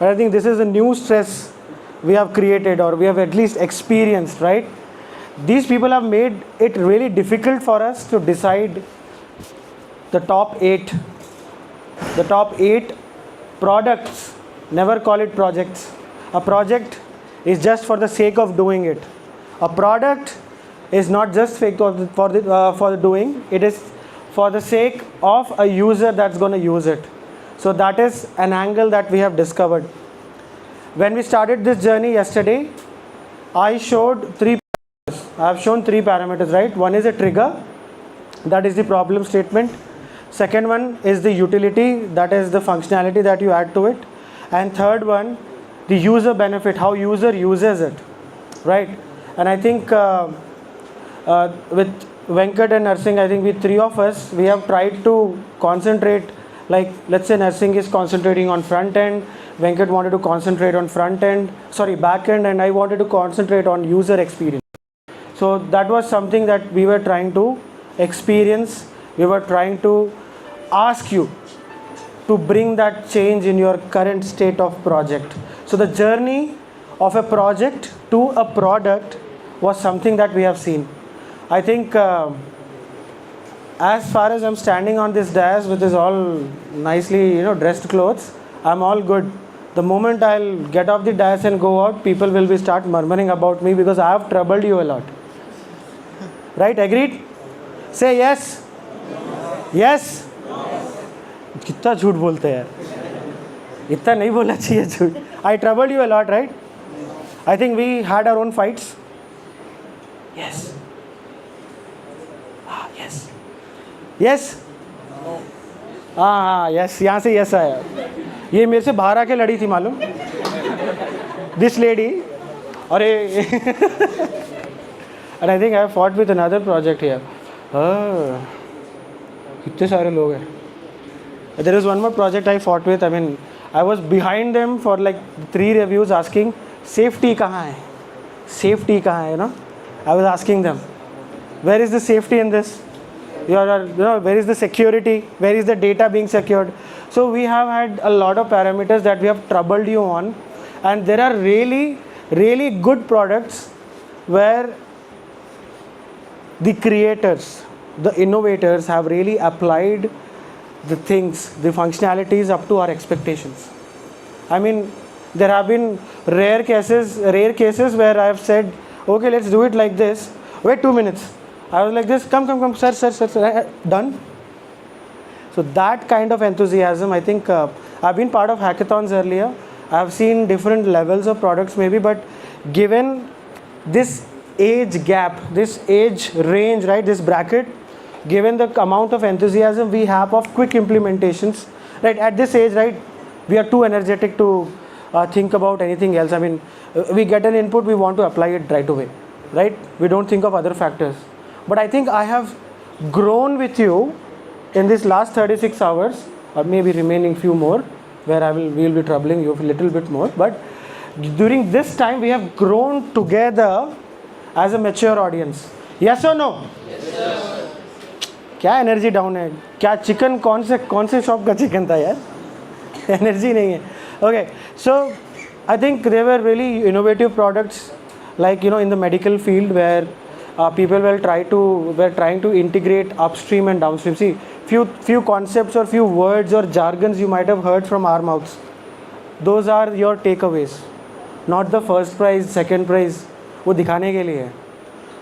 But I think this is a new stress we have created, or we have at least experienced, right? These people have made it really difficult for us to decide the top 8. The top 8 products, never call it projects. A project is just for the sake of doing it. A product is not just fake for the doing, it is for the sake of a user that's going to use it. So that is an angle that we have discovered. When we started this journey yesterday, I showed 3 parameters. I have shown 3 parameters, right? One is a trigger, that is the problem statement. Second one is the utility, that is the functionality that you add to it. And third one, the user benefit, how user uses it, right? And I think with Venkat and Nursing, I think with 3 of us, we have tried to concentrate, like let's say Nursing is concentrating on front end, Venkat wanted to concentrate on back end, and I wanted to concentrate on user experience. So that was something that we were trying to experience. We were trying to ask you to bring that change in your current state of project. So the journey of a project to a product was something that we have seen. I think as far as I'm standing on this dais with this all nicely dressed clothes, I'm all good. The moment I'll get off the dais and go out, people will be start murmuring about me because I have troubled you a lot. Right? Agreed? Say yes. Yes. कितना झूठ बोलते हैं यार, इतना नहीं बोलना चाहिए झूठ. I troubled you a lot, right? I think we had our own fights. Yes. Yes. Yes. yes. यहाँ से yes आया. ये मेरे से बाहर आके लड़ी थी मालूम. This lady. अरे. And I think I fought with another project here. कितने सारे लोग हैं. There is one more project I fought with. I mean, I was behind them for like 3 reviews asking, safety kahan hai? Safety kahan hai, I was asking them, where is the safety in this? Where is the security? Where is the data being secured? So we have had a lot of parameters that we have troubled you on, and there are really, really good products where the creators, the innovators have really applied the things, the functionalities up to our expectations. I mean, there have been rare cases where I have said, okay, let's do it like this. Wait 2 minutes. I was like this, come, sir, done. So that kind of enthusiasm, I think, I've been part of hackathons earlier. I've seen different levels of products maybe, but given this age gap, this age range, right, this bracket, given the amount of enthusiasm we have of quick implementations, right, at this age, right, we are too energetic to think about anything else. I mean, we get an input, we want to apply it right away, right? We don't think of other factors. But I think I have grown with you in this last 36 hours, or maybe remaining few more, where we will be troubling you a little bit more. But during this time, we have grown together as a mature audience. Yes or no? Yes, sir. क्या energy down है? क्या chicken कौन से shop का chicken था यार? Energy नहीं है. Okay, so I think there were really innovative products, like in the medical field, where people were trying to integrate upstream and downstream. See, few concepts or few words or jargons you might have heard from our mouths. Those are your takeaways, not the first prize, second prize. वो दिखाने के लिए है.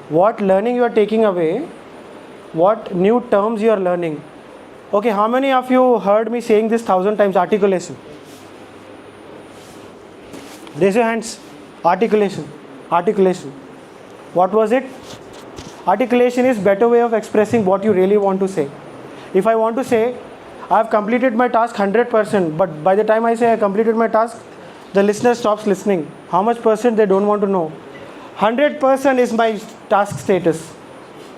What learning you are taking away, what new terms you are learning. Okay, how many of you heard me saying this 1,000 times? Articulation. Raise your hands. Articulation. What was it? Articulation is better way of expressing what you really want to say. If I want to say, I have completed my task 100%, but by the time I say I completed my task, the listener stops listening. How much percent they don't want to know? 100% is my task status,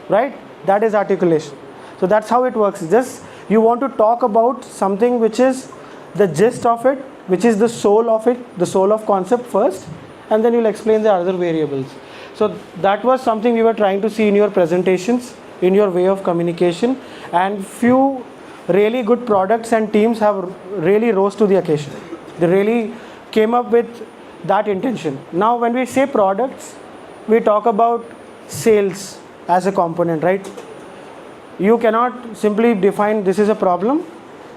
right? That is articulation. So that's how it works. Just you want to talk about something which is the gist of it, which is the soul of it, the soul of concept first, and then you'll explain the other variables. So that was something we were trying to see in your presentations, in your way of communication, and few really good products and teams have really rose to the occasion. They really came up with that intention. Now when we say products, we talk about sales as a component, right? You cannot simply define this is a problem,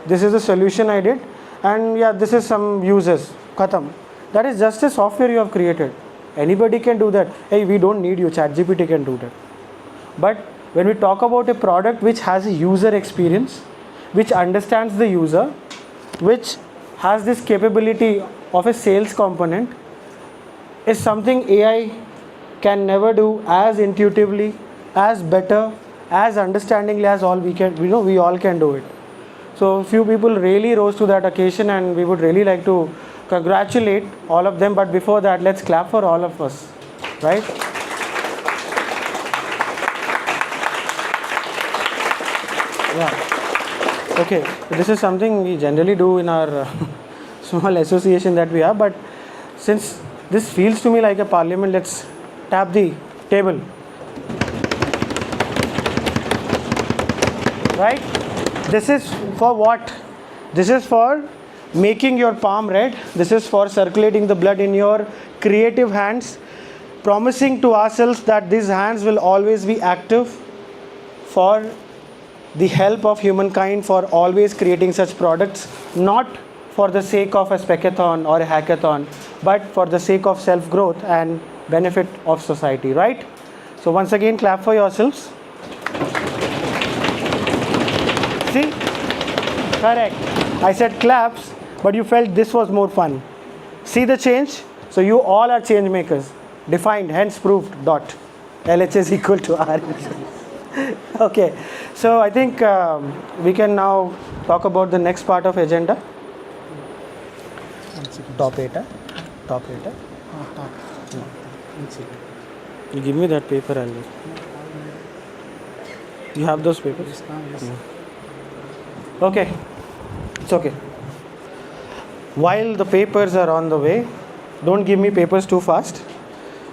this is a solution I did, and yeah, this is some users, khatam. That is just a software you have created. Anybody can do that. Hey, we don't need you, ChatGPT can do that. But when we talk about a product which has a user experience, which understands the user, which has this capability of a sales component, is something AI can never do as intuitively, as better, as understandingly as all we can. We all can do it. So few people really rose to that occasion, and we would really like to congratulate all of them. But before that, let's clap for all of us, right? Yeah. Okay. This is something we generally do in our small association that we have. But since this feels to me like a parliament, let's tap the table. Right? This is for what? This is for making your palm red. This is for circulating the blood in your creative hands, promising to ourselves that these hands will always be active for the help of humankind, for always creating such products, not for the sake of a SPECATHon or a hackathon, but for the sake of self-growth and benefit of society, right? So once again, clap for yourselves. See? Correct. I said claps, but you felt this was more fun. See the change? So you all are change makers. Defined, hence proved, dot. LHS equal to RHS. Okay. So I think we can now talk about the next part of agenda. Top 8. Top 8. You give me that paper, I'll just. You have those papers? Yes. Okay. It's okay. While the papers are on the way, don't give me papers too fast.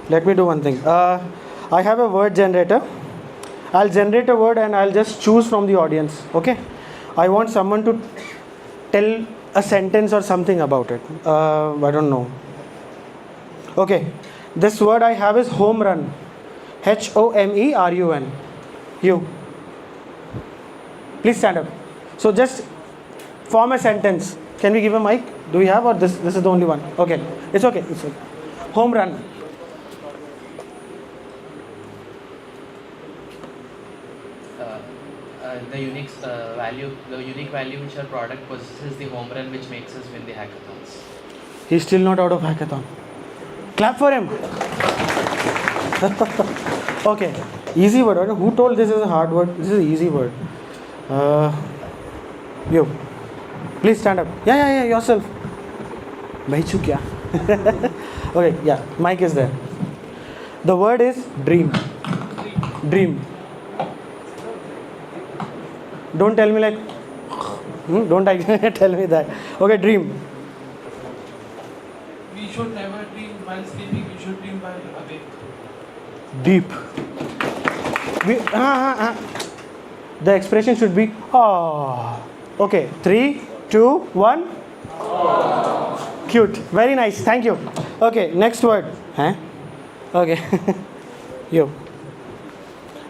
Let me do one thing. I have a word generator. I'll generate a word and I'll just choose from the audience. Okay? I want someone to tell a sentence or something about it. I don't know. Okay. This word I have is home run. HOMERUN. You. Please stand up. So just form a sentence. Can we give a mic? Do we have, or this is the only one? Okay. It's okay. It's okay. Home run. The unique value which our product possesses, the home run which makes us win the hackathons. He's still not out of hackathon. Clap for him. Okay. Easy word. Who told this is a hard word? This is an easy word. You. Please stand up. Yeah, yourself. Bhaichu kya? Okay, yeah. Mic is there. The word is dream. Dream. Don't tell me like, don't tell me that. Okay, dream. We should never dream while sleeping, we should dream while awake. Deep. The expression should be, Okay, 3, 2, 1. Cute. Very nice. Thank you. Okay, next word. Okay. You.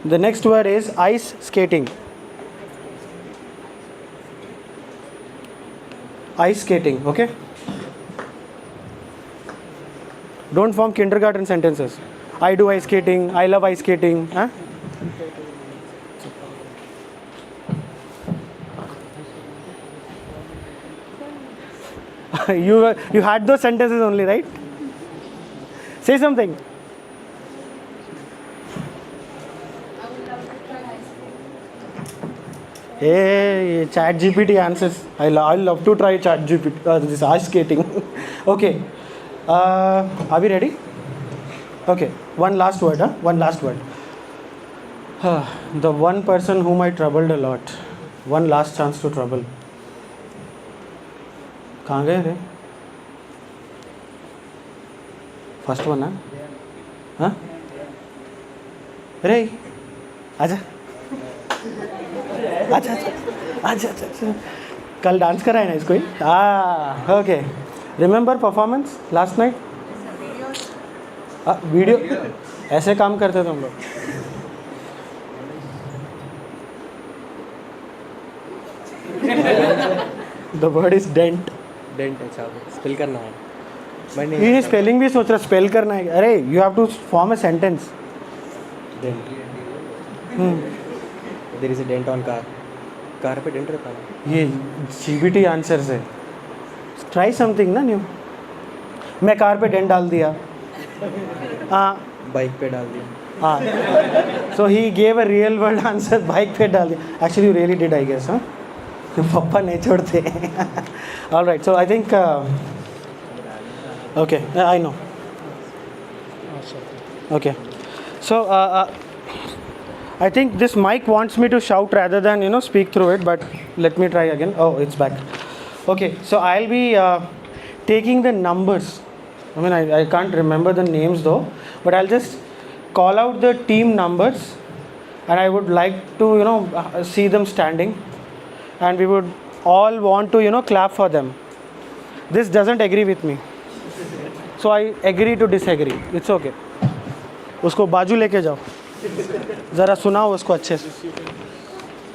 The next word is ice skating. Ice skating, okay? Don't form kindergarten sentences. I do ice skating, I love ice skating. You had those sentences only, right? Say something. Hey, ChatGPT answers. I love to try ChatGPT. This ice skating. Okay. Are we ready? Okay. One last word. One last word. The one person whom I troubled a lot. One last chance to trouble. कहाँ गए रे? First one, हाँ? रे, आजा. अच्छा. कल dance करा है ना इसको ही? Okay. Remember performance last night? Video ऐसे काम करते थे हम लोग. The word is dent. Dent अच्छा स्पेल करना है. ये स्पेलिंग भी सोच रहा स्पेल करना है. अरे you have to form a sentence. Dent. There is a dent on car. Car पे डेंट रहता है. ये CBT आंसर से ट्राई समथिंग ना न्यू. मैं कार पे डेंट डाल दिया. हाँ बाइक पे डाल दिया. हाँ. So he gave a real world answer. Bike पे डाल दिया. Actually you really did I guess. हाँ. पापा नहीं छोड़ते. All right. So I think okay. I know. Okay. So I think this mic wants me to shout rather than speak through it. But let me try again. Oh, it's back. Okay. So I'll be taking the numbers. I mean I can't remember the names though. But I'll just call out the team numbers, and I would like to see them standing. And we would all want to clap for them. This doesn't agree with me, so I agree to disagree. It's okay. उसको बाजू लेके जाओ, ज़रा सुनाओ उसको अच्छे से.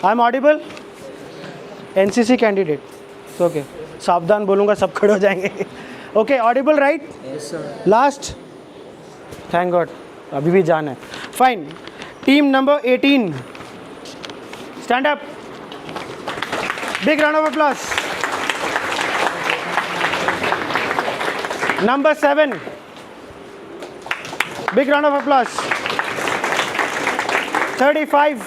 I'm audible? NCC candidate. It's okay. सावधान बोलूँगा सब खड़े हो जाएंगे. Okay, audible right? Yes sir. Last. Thank God. अभी भी जान है. Fine. Team number 18. Stand up. Big round of applause. Number 7. Big round of applause. 35.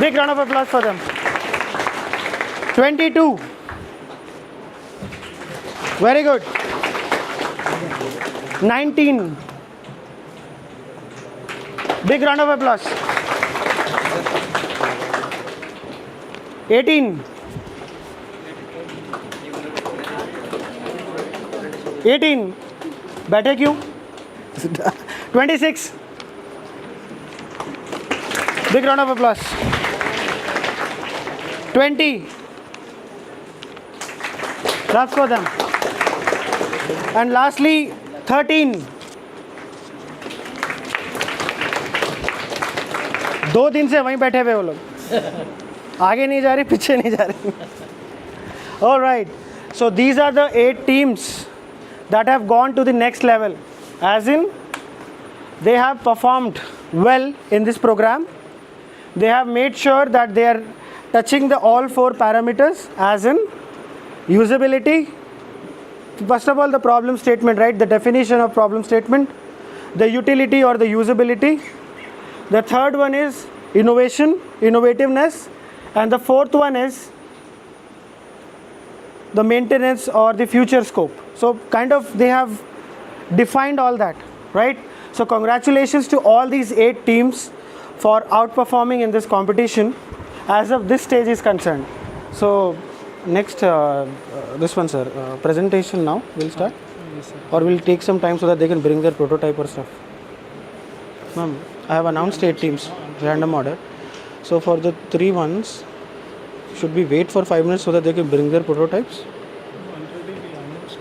Big round of applause for them. 22. Very good. 19. Big round of applause. 18. 18. बैठे क्यों? 26. Big round of applause. 20. Claps for them. And lastly 13. 2 दिन से वहीं बैठे हुए वो लोग. आगे नहीं जा रही, पीछे नहीं जा रही. All right. So these are the 8 teams that have gone to the next level. As in, they have performed well in this program. They have made sure that they are touching the all 4 parameters. As in, usability. First of all, the problem statement, right? The definition of problem statement, the utility or the usability. The third one is innovation, innovativeness. And the fourth one is the maintenance or the future scope. So kind of they have defined all that, right? So congratulations to all these 8 teams for outperforming in this competition as of this stage is concerned. So next, this one sir, presentation now we'll start. Yes, sir. Or we'll take some time so that they can bring their prototype or stuff. Ma'am, I have announced 8 teams, random order. So for the 3 ones, should we wait for 5 minutes so that they can bring their prototypes? Already we announced.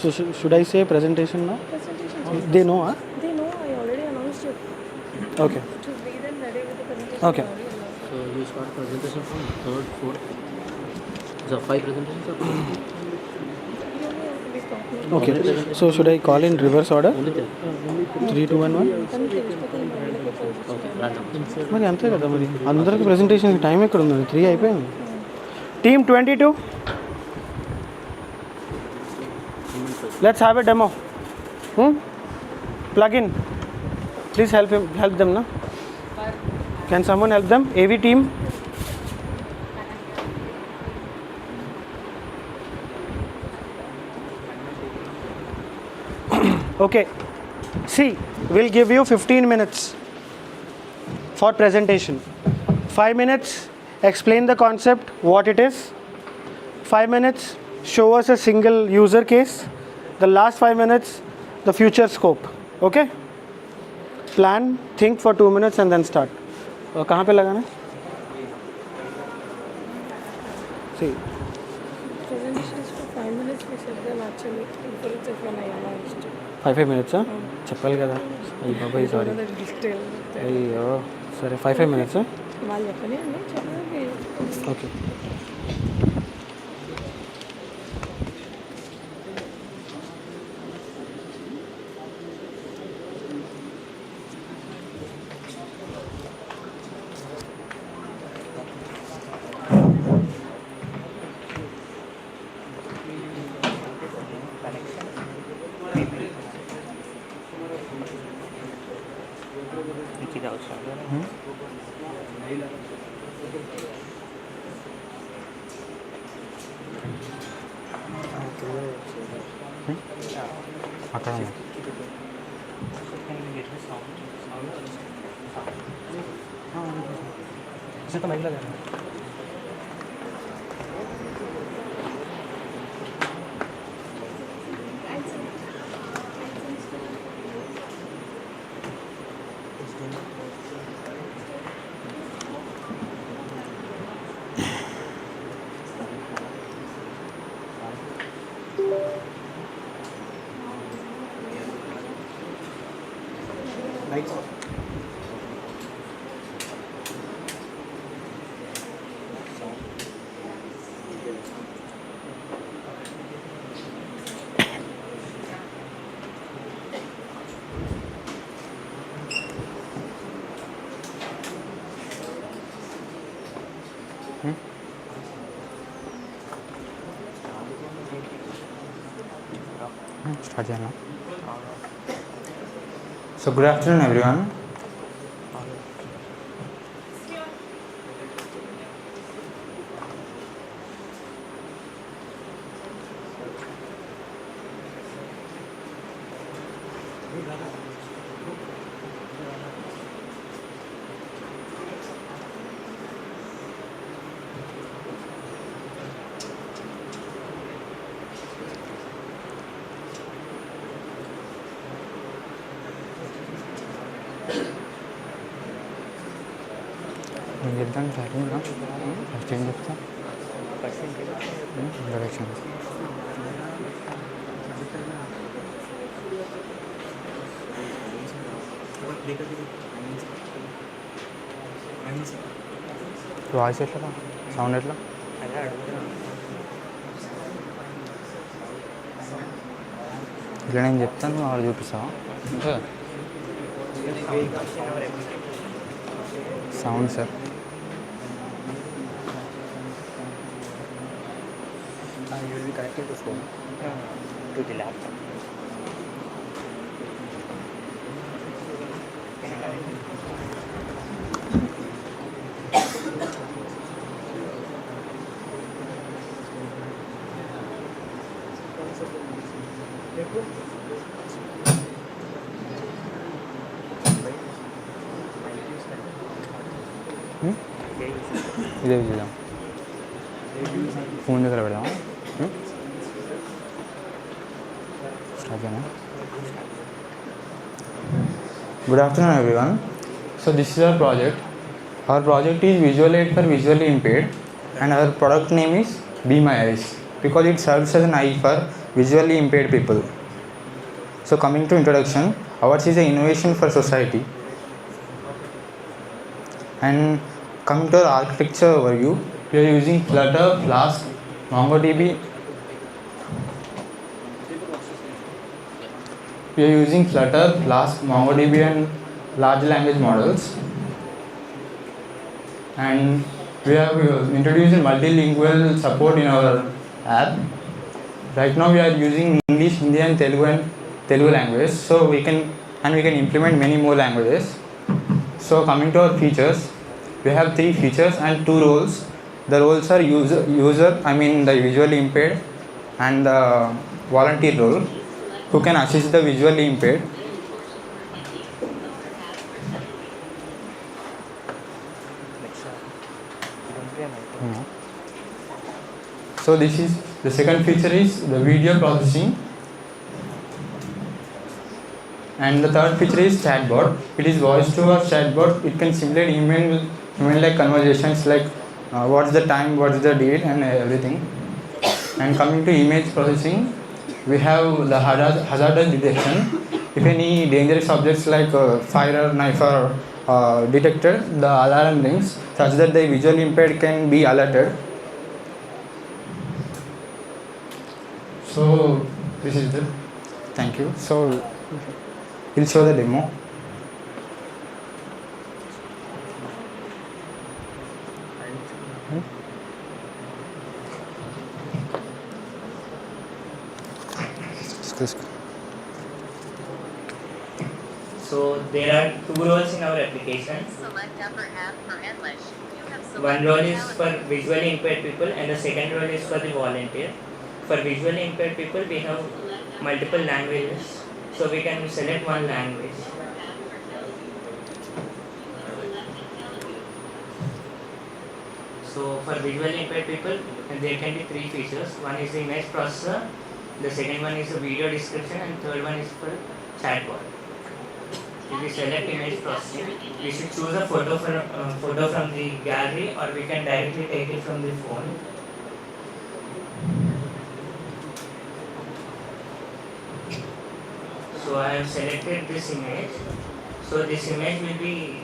So should I say presentation now? Presentation. They know, huh? They know I already announced it. Okay. To be then ready with the presentation. Okay. I already announced So you start presentation from 3rd, 4th. So 5 presentations are it. Please talk me. Okay. So should I call in reverse order? only there. 3, 2, 1, 1? Then తెలుసుకుంటే మనకి post Okay, random. మరి అంతే కదా మరి అందరికి presentation time ఎక్కడ ఉంది 3 అయిపోయింది. Team 22, let's have a demo. Plug in please help them na. Can someone help them? AV team. Okay, see, we'll give you 15 minutes for presentation. 5 minutes, explain the concept, what it is. 5 minutes, show us a single user case. The last 5 minutes, the future scope. Okay? Plan, think for 2 minutes and then start. कहाँ पे लगाना है? See, Presentation is for 5 minutes. We said them actually. Before it's when I announced. 5 minutes చెప్పాలి కదా అయ్యి బాబాయ్ sorry Detail. అయ్యో సరే 5 minutes వాళ్ళు చెప్పని అన్నీ చెప్పడానికి ఓకే ఇది అవసరం అక్కడ స్టార్ట్ చేయాలా సో గుడ్ ఆఫ్టర్నూన్ ఎవ్రీవన్ నేను చెప్తాను సార్ ఫస్ట్ ఏం చెప్తా ఇంట్రడక్షన్ వాయిస్ ఎట్లా సౌండ్ ఎట్లా ఇట్లా నేను చెప్తాను వాళ్ళు చూపిస్తావా ఇంకా sound sir you will be connecting to phone to the laptop. ఇదే చూద్దాం ఫోన్ దగ్గర పెడదాం స్టార్ట్ చేయనా good afternoon everyone so this is our project is visual aid for visually impaired and our product name is Be My Eyes because it serves as an eye for visually impaired people. So coming to introduction, ours is an innovation for society. And coming to our architecture overview, we are using Flutter, Flask, MongoDB. We are using Flutter, Flask, MongoDB and large language models. And we have introduced multilingual support in our app. Right now we are using English, Hindi and Telugu language. So we can implement many more languages. So coming to our features, we have 3 features and 2 roles. The roles are user, I mean the visually impaired, and the volunteer role who can assist the visually impaired. So this is the second feature is the video processing, and the third feature is chatbot. It is voice to voice chatbot. It can simulate email like conversations like what's the time, what's the date, and everything. And coming to image processing, we have the hazardous detection. If any dangerous objects like fire or knife are detected, the alarm rings such that the visual impaired can be alerted. So this is the thank you. So we'll show the demo. So there are two roles in our application. Select upper half for English. You have One selected role is valid. for visually impaired people and the second role is for the volunteer. For visually impaired people we have multiple languages. So we can select one language. So for visually impaired people there can be three features. One is the image processor, the second one is the video description, and third one is for chatbot. If we select image processing, we should choose a photo from the gallery, or we can directly take it from the phone. So I have selected this image. So this image will be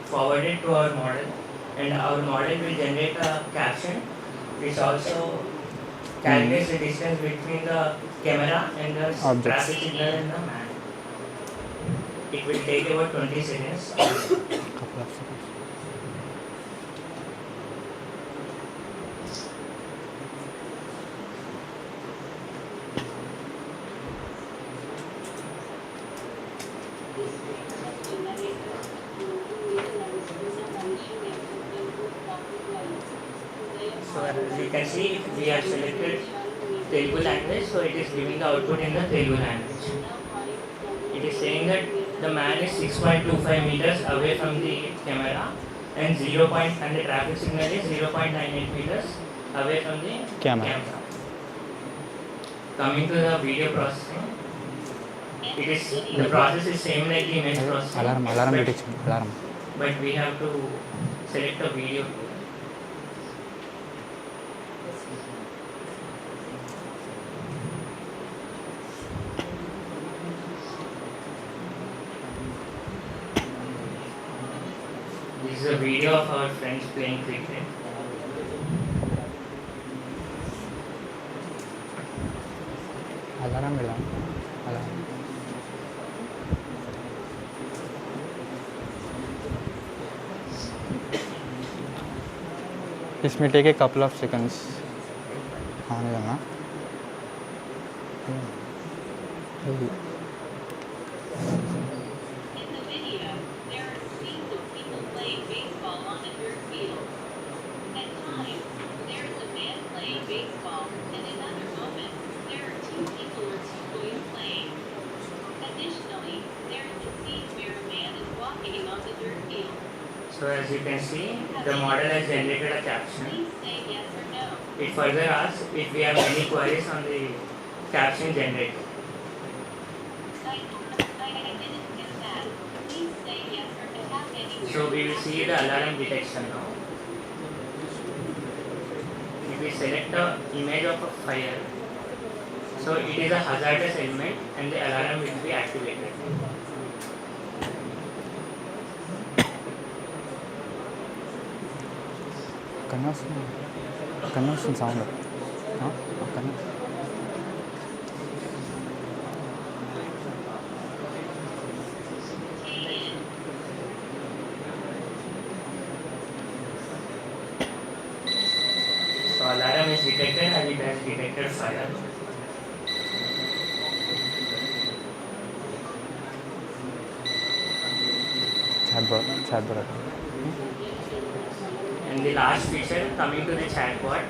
forwarded to our model, and our model will generate a caption which also calculates the distance between the camera and the traffic signal and the man. It will take about 20 seconds. So as you can see, we have selected Telugu language, so it is giving the output in the Telugu language. It is saying that the man is 6.25 meters away from the camera and and the traffic signal is 0.98 meters away from the camera. Coming to the video processing, the process is same like the image processing. Alarm detection. Alarm. But we have to select a video. This is a video of our friends playing cricket. Alarm. Alarm. This may take a couple of seconds. In the video, there are scenes of people playing baseball on a dirt field. At times, there is a man playing baseball, and in other moments, there are two people or two boys playing. Additionally, there is a scene where a man is walking on the dirt field. So as you can see, the model has generated a caption. Please say yes or no. It further asks if we have any queries on the caption generated. I didn't get that. Please say yes or no. Have any So we will see the alarm detection now. If we select the image of a fire, so it is a hazardous element and the alarm will be activated. Conversion sound. So alarm is detected and it has detected fire. Chatbot. And the last feature, coming to the chatbot,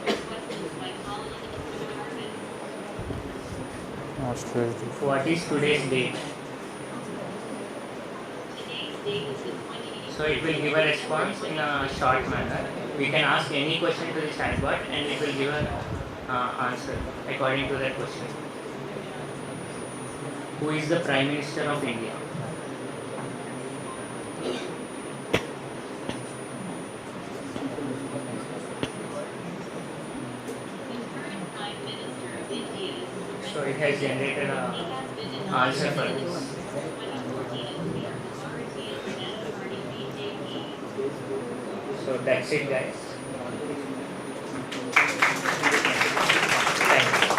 ask questions by calling the department. what is today's date? Today's date is the 28th. So it will give a response in a short manner. We can ask any question to the chatbot and it will give an answer according to that question. Who is the Prime Minister of India? So it has generated a answer for this. So that's it, guys. Thank you.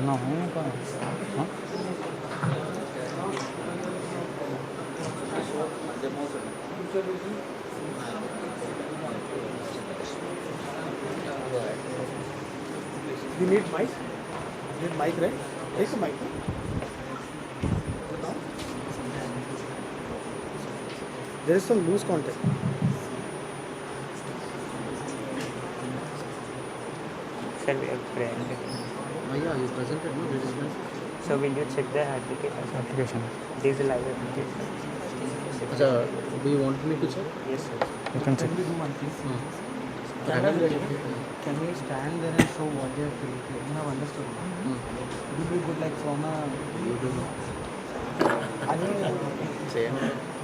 No, huh? You need mic? You need mic, right? Take a mic. There is some loose contact. Sir, we have presented. Oh yeah, you presented, no? It is done. So will you check the application? This is live application. Achha, do you want me to check? Yes, sir. You can check. Can we do one thing? Can we stand there and show what they have created? You have understood. It will be good like from a... You do know. Say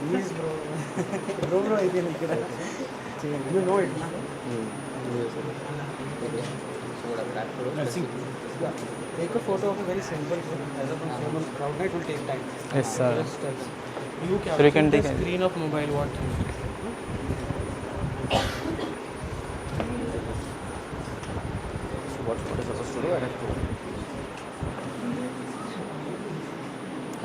Please bro. bro, I can You know it, na? Yeah. Take a photo of a very simple thing. As a from crowd night will take time. Yes, sir. Just you So you can the take screen of mobile what? what is supposed to do? I have to.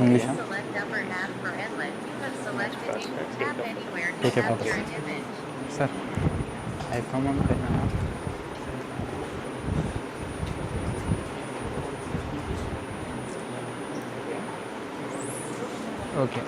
English, huh? Select upper half for inlet. You have selected you. Tap anywhere to Take a capture photo. an image. Sir, I come on pen. Okay.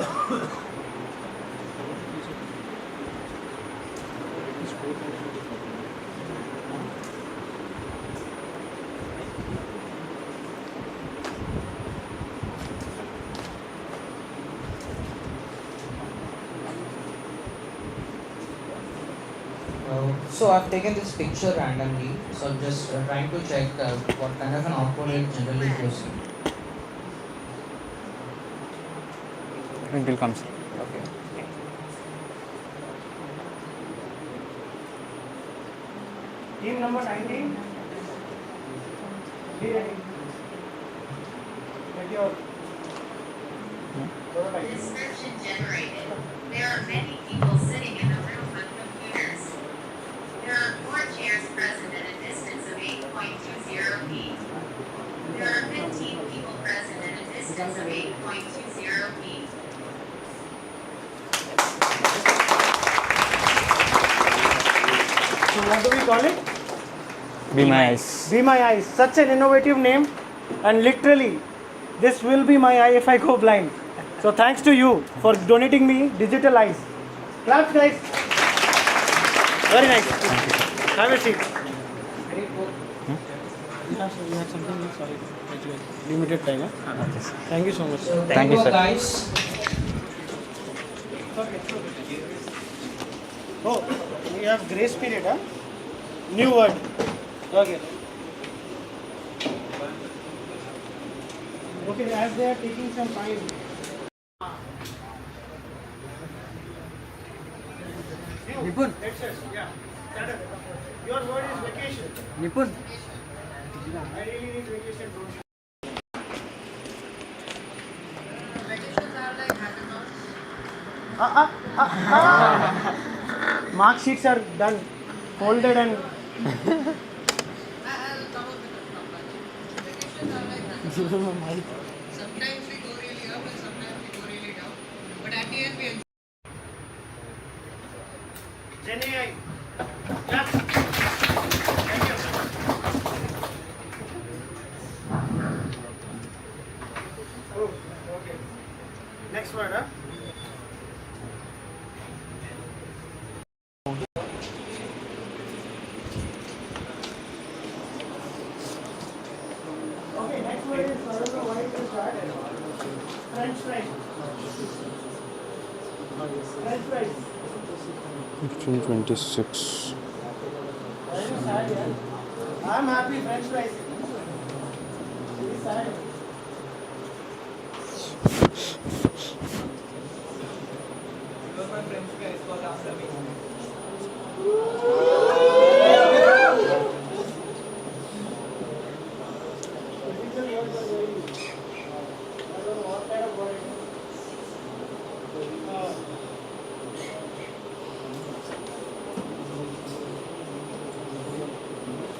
So I've taken this picture randomly, so I'm just trying to check what kind of an output it generally gives. It will come, sir. Okay. Team number 19. Be ready. Get your Description generated. There are many people sitting in the room on computers. There are 4 chairs present at a distance of 8.20 feet. There are 15 people present at a distance of 8.20 feet. So what do we call it? Be my eyes. Be My Eyes. Such an innovative name, and literally, this will be my eye if I go blind. So thanks to you for donating me digital eyes. Claps, guys. Very nice. Have a seat. You have something? Sorry. Limited time. Huh? Thank you so much. So Thank you, sir. guys. Oh, we have grace period, huh? New word. Okay. Okay, as they are taking some time. Nipun. Yeah. Your word is vacation. Nipun. I really need vacation. Mark sheets are done, folded and. Sometimes we go really up and sometimes we go really down. But at the end we enjoy. Jenny, clap. Thank you. Oh, okay. Next word, huh? Okay, next word is French fries. French fries. 1526. Very sad, yeah. I'm happy French fries. Very sad.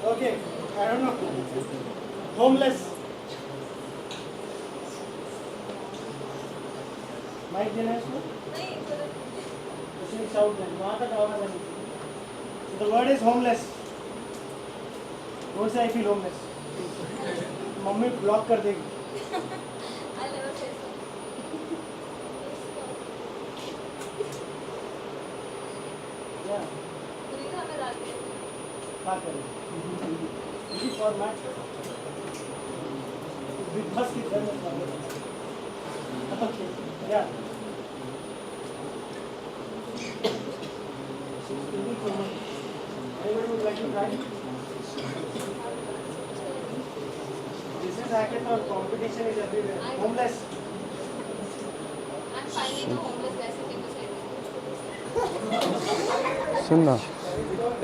Okay, I don't know. Homeless. Mic देना है इसको? नहीं, shout देना. वहाँ तक आवाज़ आनी चाहिए. So the word is homeless. Don't say I feel homeless. Mummy block कर देगी. I'll never say so. Yeah. Sunita हमें डाल के. क्या करें? इसी फॉर्मेट. बिग बॉस की तरह. Okay. Yeah. Anybody would like to try? This is hackathon. Competition is everywhere. Homeless. I'm finding a homeless guy sitting beside me. सुन ना,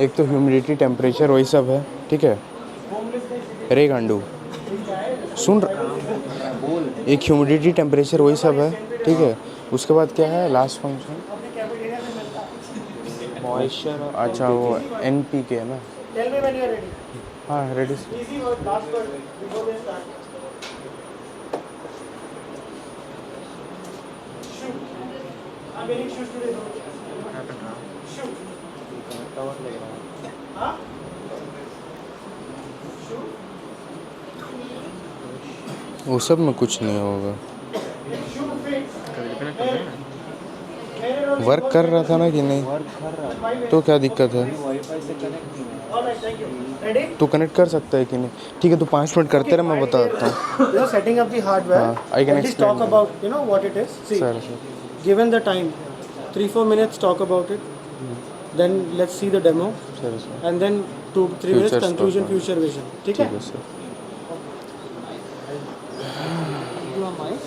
एक तो ह्यूमिडिटी टेम्परेचर वही सब है, ठीक है? रे गांडू सुन, एक ह्यूमिडिटी टेम्परेचर वही सब है, ठीक है? उसके बाद क्या है लास्ट फंक्शन? Moisture. अच्छा वो NPK है ना? Tell me when you are ready. हाँ ready. Easy word, last word before we start. Shoe. I'm wearing shoes today. Shoe. हाँ? Shoe. वो सब में कुछ नहीं होगा. Shoe fits. वर्क कर रहा था ना कि नहीं? तो क्या दिक्कत है? तो कनेक्ट कर सकता है कि नहीं? ठीक है, तो 5 मिनट करते रहे, मैं बता देता हूँ. You know, setting up the hardware. I can At least explain. talk about, you know, what it is. See, Sir. given the time, 3-4 minutes talk about it. Then let's see the demo. Sir. And then 2-3 minutes Future conclusion, stuff. future vision. ठीक ठीक है? है sir. You are mine.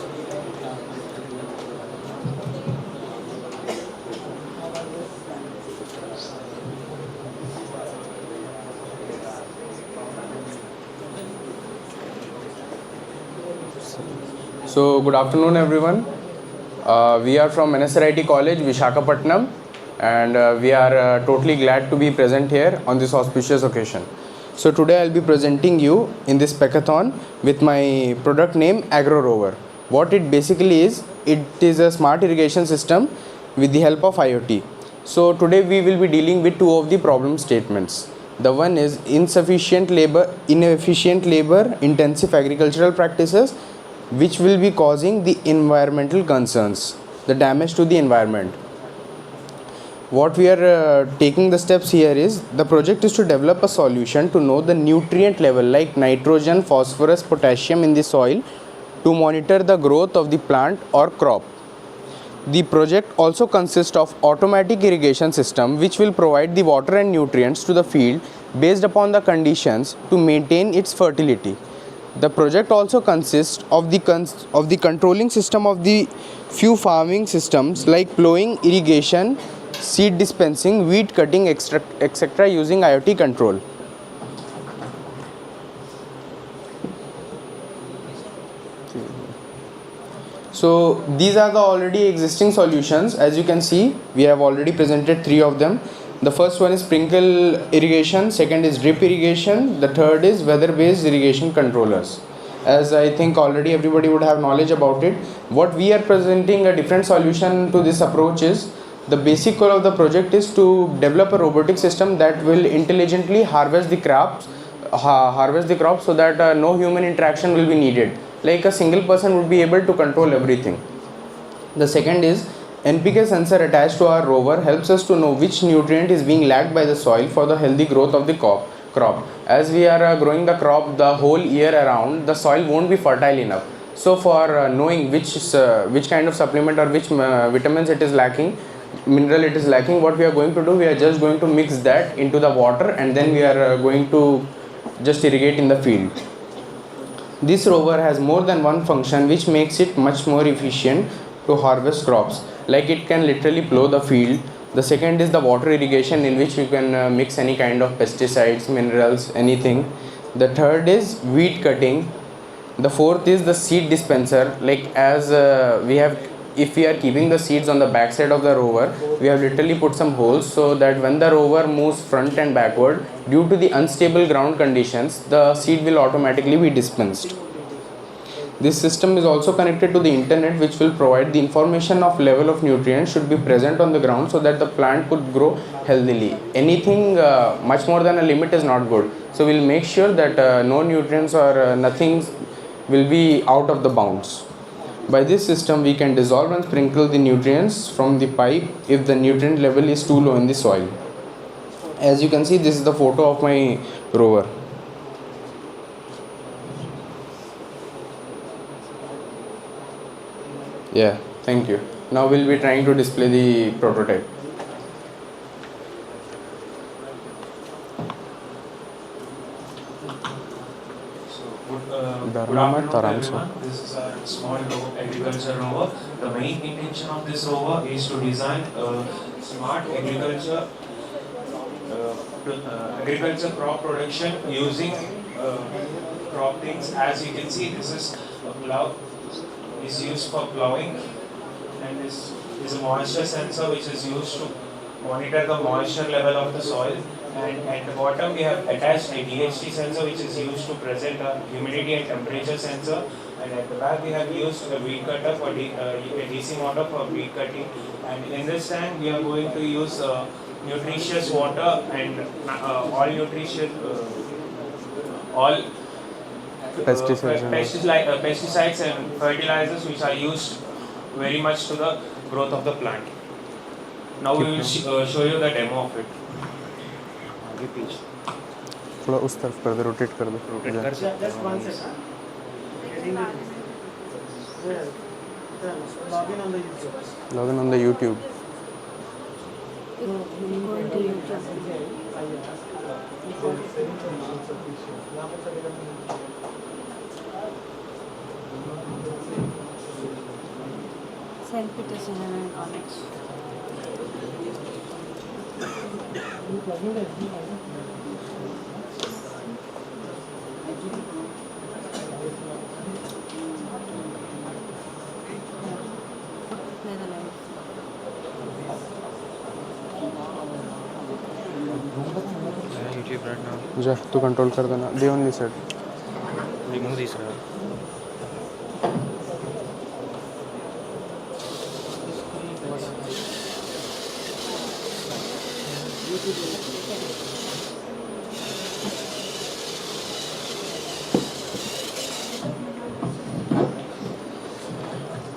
So good afternoon everyone. We are from NSRIT College, Vishakhapatnam, and we are totally glad to be present here on this auspicious occasion. So today I'll be presenting you in this Speckathon with my product name Agro Rover. What it basically is, it is a smart irrigation system with the help of IoT. So today we will be dealing with 2 of the problem statements. The one is inefficient labor, intensive agricultural practices, which will be causing the environmental concerns, the damage to the environment. What we are taking the steps here is, the project is to develop a solution to know the nutrient level like nitrogen, phosphorus, potassium in the soil to monitor the growth of the plant or crop. The project also consists of automatic irrigation system which will provide the water and nutrients to the field based upon the conditions to maintain its fertility. The project also consists of the controlling system of the few farming systems like plowing, irrigation, seed dispensing, weed cutting, etc. using IoT control. So these are the already existing solutions. As you can see, we have already presented 3 of them. The first one is sprinkle irrigation, second is drip irrigation, the third is weather-based irrigation controllers. As I think already everybody would have knowledge about it, what we are presenting a different solution to this approach is, the basic goal of the project is to develop a robotic system that will intelligently harvest the crops so that no human interaction will be needed. Like a single person would be able to control everything. The second is, NPK sensor attached to our rover helps us to know which nutrient is being lacked by the soil for the healthy growth of the crop. As we are growing the crop the whole year around, the soil won't be fertile enough. So for knowing which kind of supplement or which vitamins it is lacking, mineral it is lacking, what we are going to do, we are just going to mix that into the water and then we are going to just irrigate in the field. This rover has more than one function which makes it much more efficient to harvest crops. Like it can literally plow the field. The second is the water irrigation, in which you can mix any kind of pesticides, minerals, anything. The third is weed cutting. The fourth is the seed dispenser. Like as we have, if we are keeping the seeds on the back side of the rover, we have literally put some holes so that when the rover moves front and backward, due to the unstable ground conditions, the seed will automatically be dispensed. This system is also connected to the internet, which will provide the information of level of nutrients should be present on the ground so that the plant could grow healthily. Anything much more than a limit is not good. So we'll make sure that no nutrients or nothing will be out of the bounds. By this system, we can dissolve and sprinkle the nutrients from the pipe if the nutrient level is too low in the soil. As you can see, this is the photo of my rover. Yeah, thank you. Now we'll be trying to display the prototype. Good afternoon everyone. This is our small agriculture rover. The main intention of this rover is to design a smart agriculture crop production using crop things. As you can see, this is a plow, is used for plowing, and this is a moisture sensor which is used to monitor the moisture level of the soil. And at the bottom we have attached a DHT sensor which is used to present a humidity and temperature sensor, and at the back we have used a weed cutter for a DC motor for weed cutting, and in this tank we are going to use nutritious water and all pesticides and fertilizers which are used very much to the growth of the plant. Now we will show you the demo of it. थोड़ा उस तरफ कर दे, rotate कर दे. Just 1 second. Log in on the YouTube. St. Peter's College. YouTube right now. जा तू control कर देना. They only said. Remove this.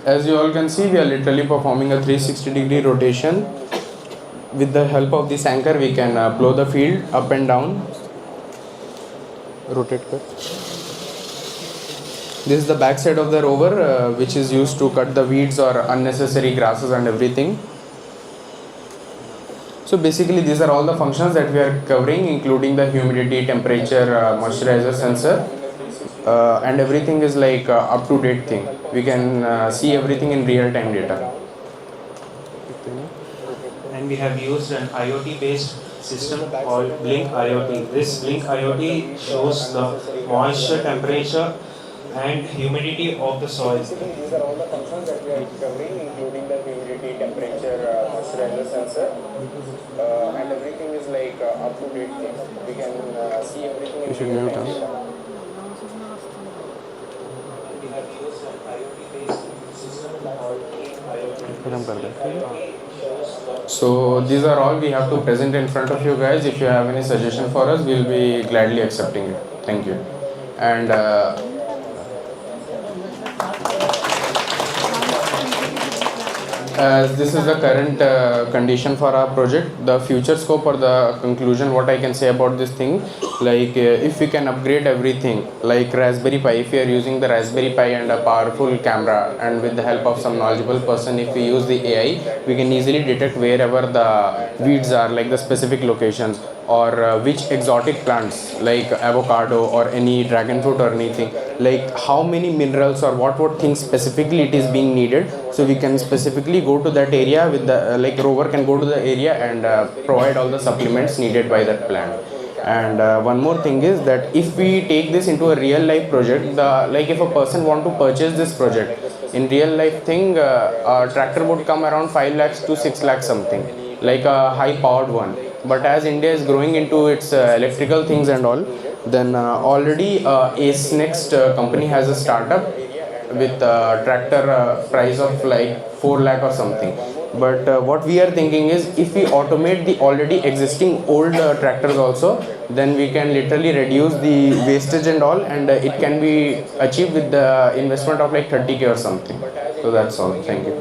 As you all can see, we are literally performing a 360-degree rotation. With the help of this anchor, we can plow the field up and down. Rotate kar. This is the back side of the rover, which is used to cut the weeds or unnecessary grasses and everything. So basically, these are all the functions that we are covering, including the humidity, temperature, moisturizer sensor. And everything is like up to date thing. We can see everything in real time data. And we have used an IoT based system called Blink IoT. This Blink IoT shows the moisture, temperature and humidity of the soil. These are all the functions that we are covering, including the humidity, temperature, moisturizer sensor, and everything is like up to date thing. We can see everything in real time. So these are all we have to present in front of you guys. If you have any suggestion for us, we'll be gladly accepting it. Thank you. And as this is the current condition for our project, the future scope or the conclusion, what I can say about this thing, like if we can upgrade everything, like Raspberry Pi, if we are using the Raspberry Pi and a powerful camera, and with the help of some knowledgeable person, if we use the AI, we can easily detect wherever the weeds are, like the specific locations, or which exotic plants like avocado or any dragon fruit or anything, like how many minerals or what things specifically it is being needed. So we can specifically go to that area with the like rover can go to the area and provide all the supplements needed by that plant. And one more thing is that if we take this into a real life project, like if a person want to purchase this project in real life thing, a tractor would come around 5 lakhs to 6 lakhs something, like a high powered one. But as India is growing into its electrical things and all, then already Ace Next company has a startup with tractor price of like 4 lakh or something. But what we are thinking is, if we automate the already existing old tractors also, then we can literally reduce the wastage and all, and it can be achieved with the investment of like 30k or something. So that's all. Thank you.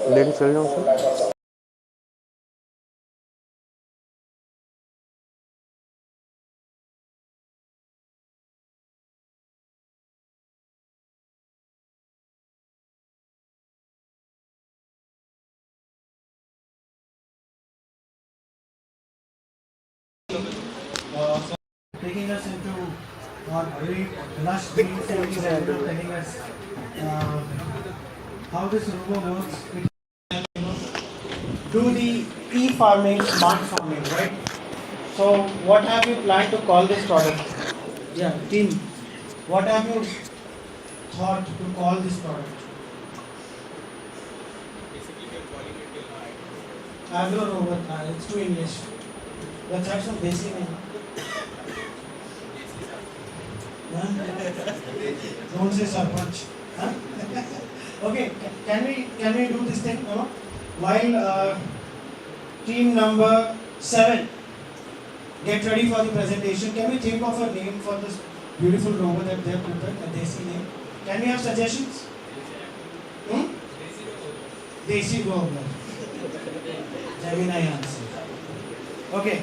Ladies and gentlemen. Taking us into our very lush green fields and telling us how this rover works. Do the e-farming, smart farming, right? So what have you planned to call this product? Yeah, team. What have you thought to call this product? Agro rover. It's too English. Let's have some basic name. Don't say Sarpanch. Huh? Okay, can we do this thing? No? While team number 7 get ready for the presentation, can we think of a name for this beautiful rover that they have prepared, a Desi name? Can we have suggestions? Desi rover. Gemini answer. Okay,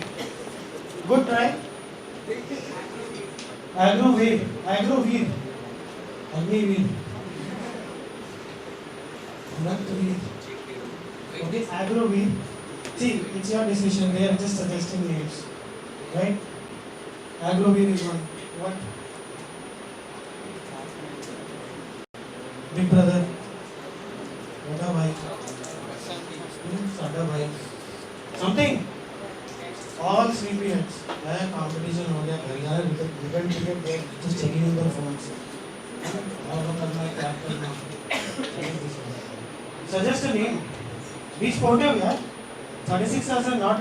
good try. Agroveer, Agroveer, Agniveer, Valedictory. Okay, Agroveer. See, it's your decision. They are just suggesting names, right? Agroveer is one. What? Big brother. Bada bhai. Sada bhai. Something. All sleepyheads. Competition हो गया घर यार return ticket देख just checking in their phones. और करना है क्या करना. Suggest a name. Be sportive यार. 36 hours are not.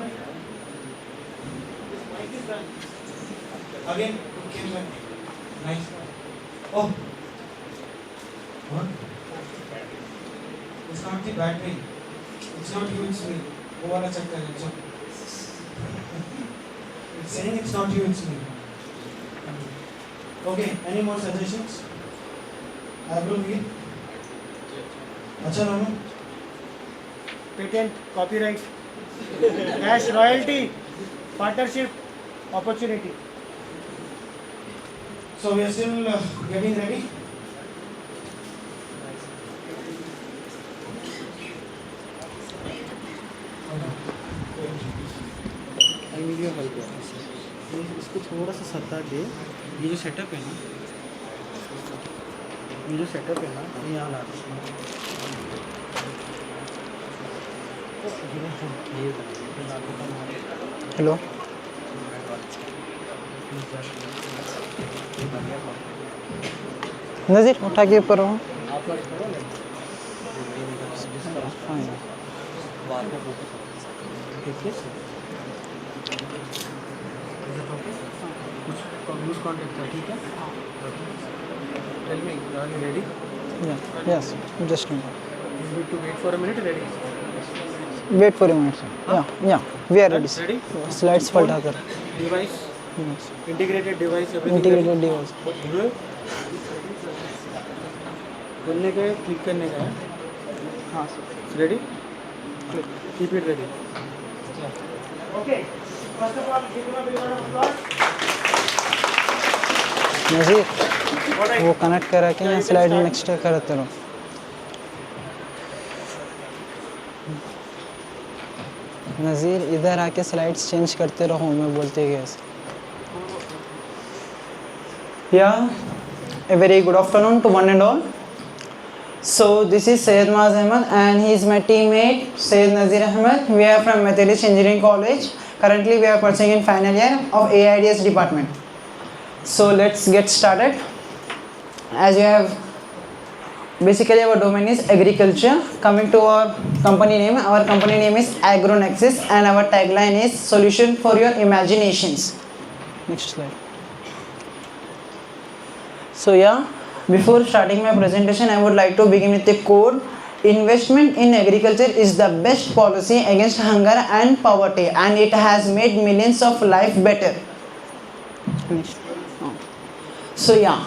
Again, came back. Nice. Oh. What? It's not the battery. It's not you, it's me. वो वाला चक्कर है. It's saying it's not you, it's me. Okay, any more suggestions? Agroveer? अच्छा नाम patent, copyright, cash, royalty, partnership, opportunity. So we are still getting ready. I need your help. इसको थोड़ा सा सत्ता दे. ये जो सेटअप है ना, ये यहाँ ला. हेलो. नज़ीर उठा के ऊपर रहो. Lose contact, ठीक है? Tell me, are you ready? Yeah. Yes. Just a minute. You need to wait for a minute. Ready? Wait for a minute. Huh? Yeah. We are ready. Ready? Slides पलटा कर. Device. Yes. Integrated device. Integrated device. खोलने का click करने का है. हाँ. Ready? Click. Keep it ready. Okay. First of all, give a big round of applause. नज़ीर वो connect करा के यहाँ स्लाइड नेक्स्ट करते रहो. नज़ीर इधर आके स्लाइड्स चेंज करते रहो, मैं बोलते गया. Yeah, a very good afternoon to one and all. So this is Syed Maaz Ahmed and he is my teammate Syed Nazir Ahmed. We are from Methodist Engineering College. Currently we are pursuing in final year of AIDS department. So let's get started. As you have, basically our domain is agriculture. Coming to our company name is AgroNexus and our tagline is solution for your imaginations. Next slide. So yeah, before starting my presentation, I would like to begin with a quote. Investment in agriculture is the best policy against hunger and poverty, and it has made millions of lives better. So yeah,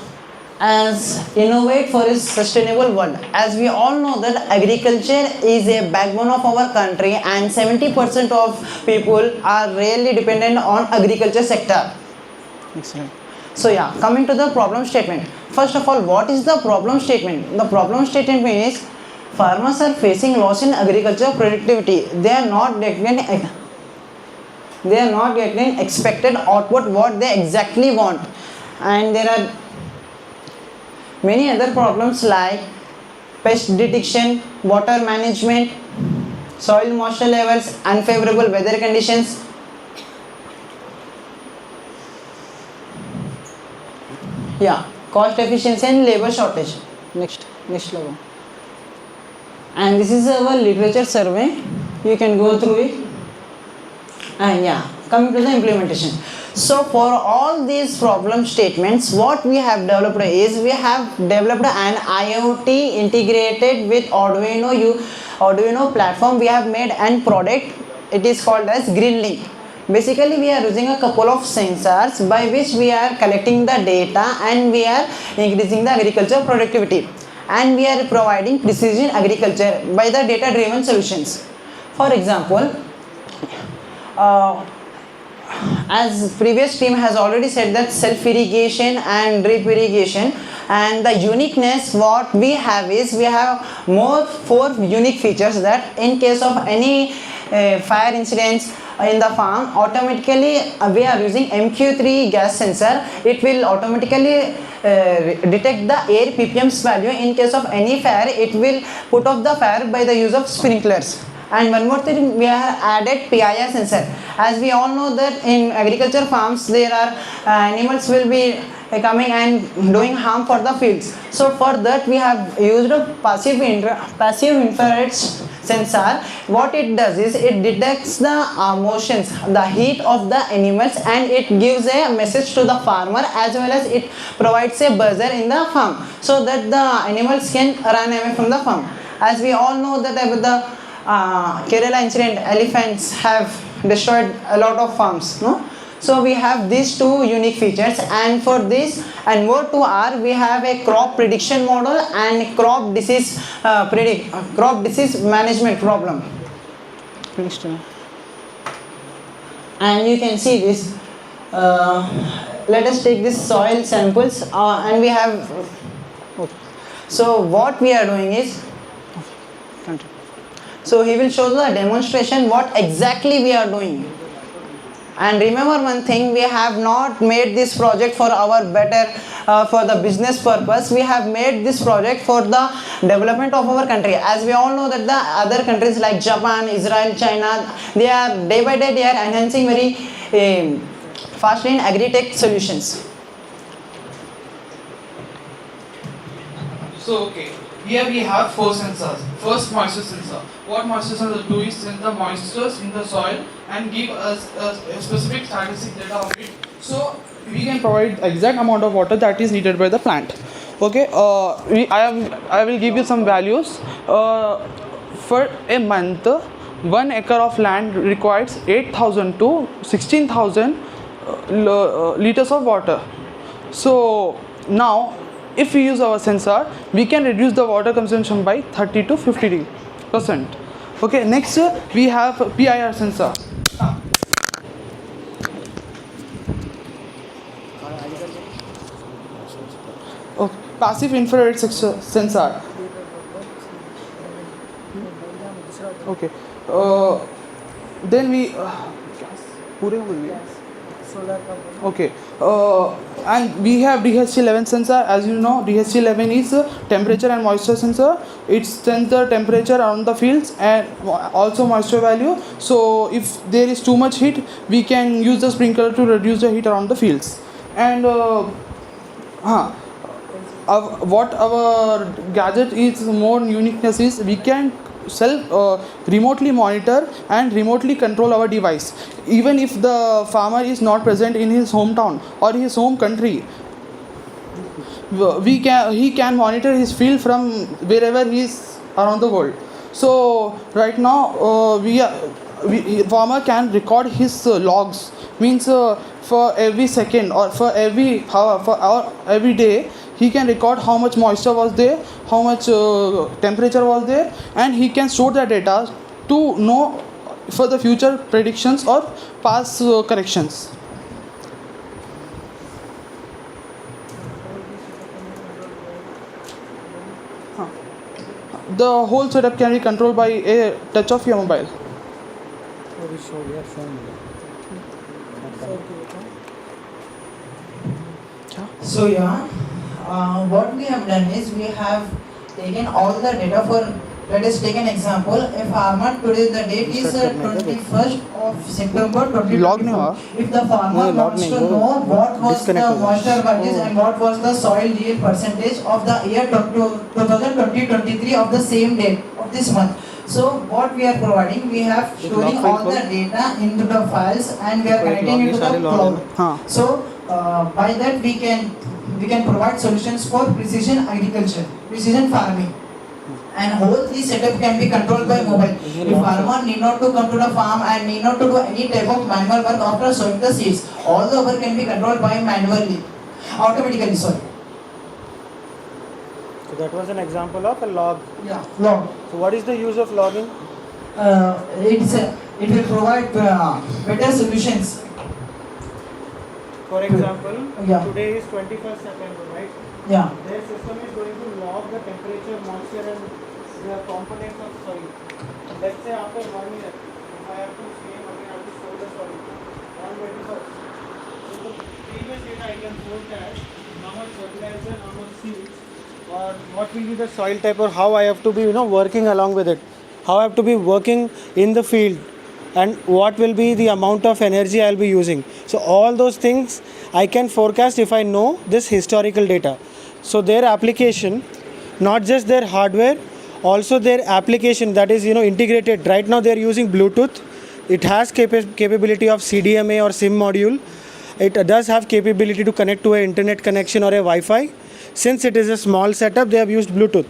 as innovate for a sustainable world. As we all know that agriculture is a backbone of our country and 70% of people are really dependent on agriculture sector. Excellent. So yeah, coming to the problem statement. First of all, what is the problem statement? The problem statement is farmers are facing loss in agriculture productivity. They are not getting expected output what they exactly want, and there are many other problems like pest detection, water management, soil moisture levels, unfavorable weather conditions. Yeah, cost efficiency and labor shortage. Next level. And this is our literature survey. You can go through it. And yeah, coming to the implementation. So for all these problem statements, what we have developed is we have developed an IoT integrated with Arduino platform. We have made an product. It is called as GreenLink. Basically, we are using a couple of sensors by which we are collecting the data and we are increasing the agriculture productivity, and we are providing precision agriculture by the data driven solutions. For example, as previous team has already said that self irrigation and drip irrigation, and the uniqueness what we have is we have four unique features that in case of any fire incidents in the farm, automatically we are using MQ3 gas sensor. It will automatically detect the air ppm's value. In case of any fire, it will put off the fire by the use of sprinklers. And one more thing, we have added PIR sensor. As we all know that in agriculture farms there are animals will be coming and doing harm for the fields. So for that we have used a passive infrared sensor. What it does is it detects the motions, the heat of the animals, and it gives a message to the farmer, as well as it provides a buzzer in the farm so that the animals can run away from the farm. As we all know that with the Kerala incident, elephants have destroyed a lot of farms, no? So we have these two unique features, and for this and more to R, we have a crop prediction model and crop disease management problem. And you can see this. Let us take this soil samples, and we have. So what we are doing is. So he will show the demonstration what exactly we are doing. And remember one thing, we have not made this project for our for the business purpose. We have made this project for the development of our country. As we all know that the other countries like Japan, Israel, China, they are day by day they are enhancing very fastly in agri-tech solutions. So okay, here we have four sensors. First, moisture sensor. What moisture sensor do is send the moistures in the soil and give us a specific statistic data of it. So we can provide exact amount of water that is needed by the plant. Okay, I will give you some values. For a month, 1 acre of land requires 8,000 to 16,000 liters of water. So now, if we use our sensor, we can reduce the water consumption by 30 to 50%. Okay, next we have PIR sensor. Okay, passive infrared sensor. Okay, then we Okay, and we have DHT11 sensor. As you know, DHT11 is a temperature and moisture sensor. It sends the temperature around the fields and also moisture value. So if there is too much heat, we can use the sprinkler to reduce the heat around the fields. And what our gadget is more uniqueness is we can remotely monitor and remotely control our device. Even if the farmer is not present in his hometown or his home country, he can monitor his field from wherever he is around the world. So right now farmer can record his logs, means for every second or for every hour, for every day, he can record how much moisture was there, how much temperature was there, and he can store that data to know for the future predictions or past corrections. The whole setup can be controlled by a touch of your mobile. So what we have done is we have taken all the data for, let us take an example. A farmer, today the date is 21st of September 2024. If the farmer wants to know what was the moisture values and what was the soil yield percentage of the year 2020-23 of the same date of this month. So what we are providing, we have storing all the data into the files and we are connecting it to the cloud. So by that we can provide solutions for precision agriculture, precision farming, and whole this setup can be controlled by mobile. The farmer need not to come to the farm and need not to do any type of manual work after sowing the seeds. All the work can be controlled by automatically. Sorry. So that was an example of a log. Yeah, log. So what is the use of logging? It will provide better solutions. For example, Yeah. today is 21st September, right? Yeah. Their system is going to log the temperature, moisture and the components of soil. Let's say after 1 year, if I have to sow the soil on 21st. So the previous data I can forecast how much fertilizer, how much seeds, or what will be the soil type, or how I have to be working along with it. How I have to be working in the field, and what will be the amount of energy I'll be using. So all those things I can forecast if I know this historical data. So their application, not just their hardware, also their application that is integrated. Right now they are using Bluetooth. It has capability of CDMA or SIM module. It does have capability to connect to an internet connection or a Wi-Fi. Since it is a small setup, they have used Bluetooth.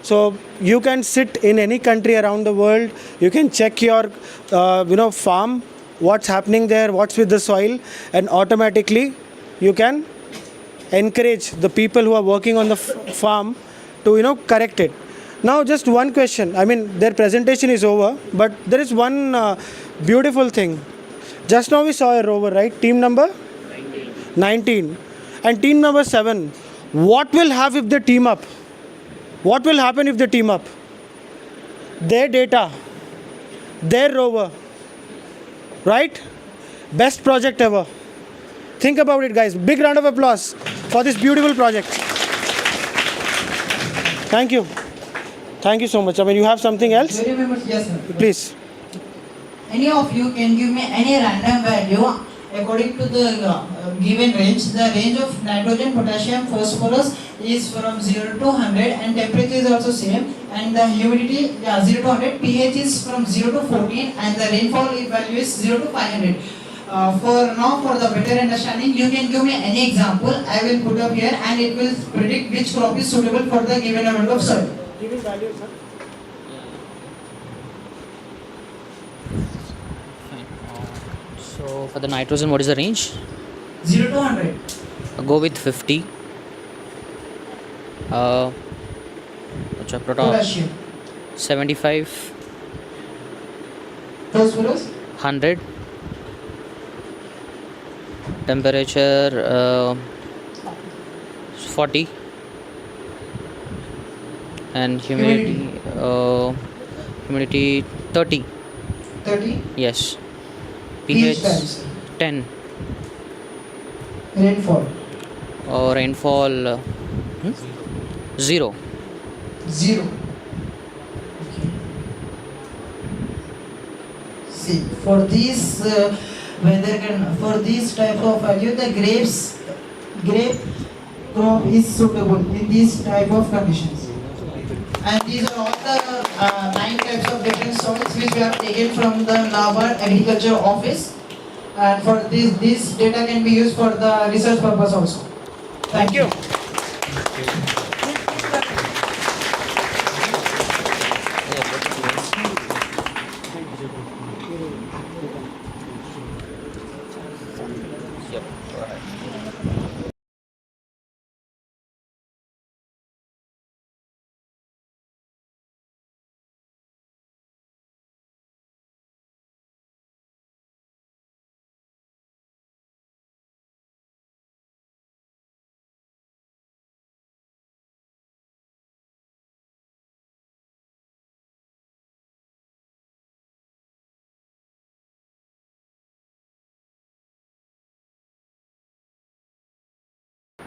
So you can sit in any country around the world. You can check your farm, what's happening there, what's with the soil, and automatically you can encourage the people who are working on the farm to correct it. Now just one question. I mean, their presentation is over, but there is one beautiful thing. Just now we saw a rover, right? Team number 19 and team number 7. What will have if they team up? What will happen if they team up? Their data, their rover, right? Best project ever. Think about it, guys. Big round of applause for this beautiful project. Thank you. Thank you so much. I mean, you have something else? Yes, sir. Please. Any of you can give me any random value according to the given range. The range of nitrogen, potassium, phosphorus is from 0 to 100 and temperature is also same, and the humidity 0 to 100, pH is from 0 to 14 and the rainfall value is 0 to 500. For the better understanding, you can give me any example. I will put up here and it will predict which crop is suitable for the given amount of soil. Giving values, sir. So for the nitrogen, what is the range? 0 to 100. I'll go with 50. Potassium. 75. Phosphorus. 100. Temperature 40. And humidity 30. 30. Yes. pH pH 10. Rainfall. Rainfall 0. 0. See, for this for this type of value, the grape crop is suitable in these type of conditions. And these are all the 9 types of different soils which we have taken from the NABARD Agriculture Office. And for this data can be used for the research purpose also. Thank you.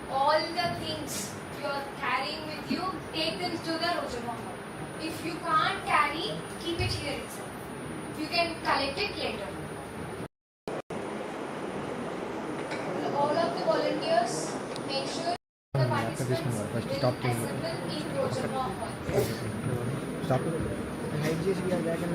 All the things you are carrying with you, take them to the Rojava hall. If you can't carry, keep it here itself. You can collect it later. All of the volunteers, make sure the participants will assemble in Rojava hall. Stop it. We are back and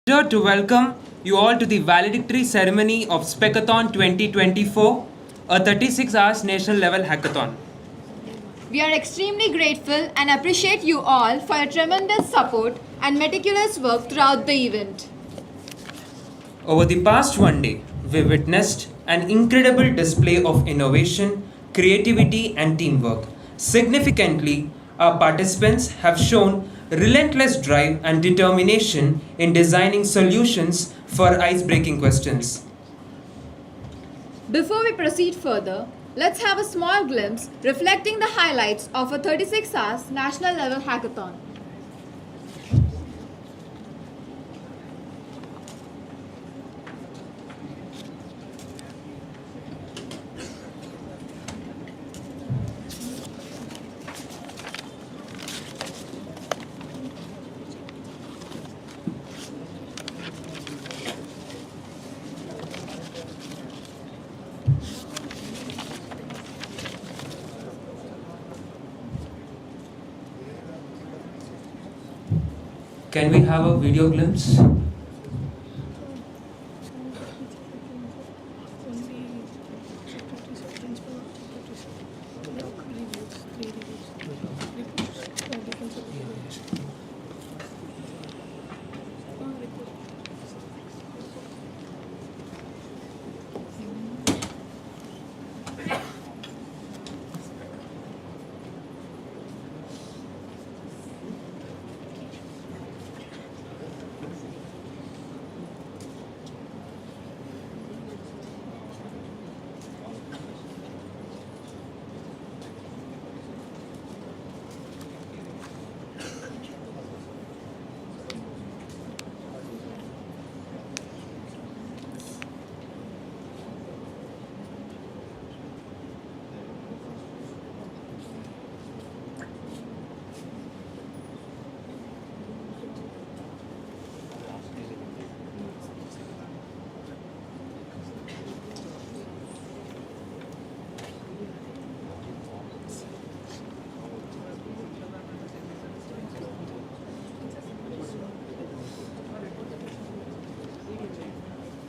Pleasure to welcome you all to the Valedictory ceremony of SPECATHON 2024, a 36 hours national level hackathon. We are extremely grateful and appreciate you all for your tremendous support and meticulous work throughout the event. Over the past one day, we witnessed an incredible display of innovation, creativity, and teamwork. Significantly, our participants have shown relentless drive and determination in designing solutions for ice-breaking questions. Before we proceed further, let's have a small glimpse reflecting the highlights of a 36 hours national level hackathon. Can we have a video glimpse?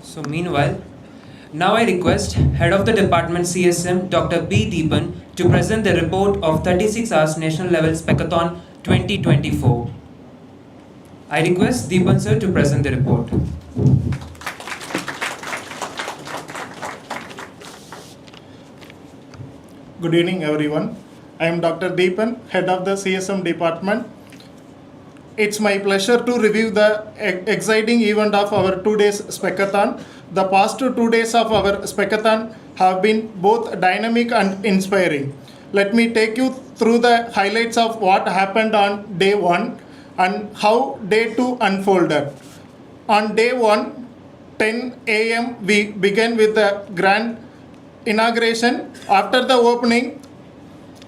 So meanwhile, now I request Head of the Department CSM Dr. B. Deepan to present the report of 36 hours national level SPECATHON 2024. I request Deepan sir to present the report. Good evening everyone. I am Dr. Deepan, Head of the CSM Department. It's my pleasure to review the exciting event of our 2 days SPECAthon. The past 2 days of our SPECAthon have been both dynamic and inspiring. Let me take you through the highlights of what happened on day 1 and how day 2 unfolded. On day 1, 10 a.m. we began with the grand inauguration. After the opening,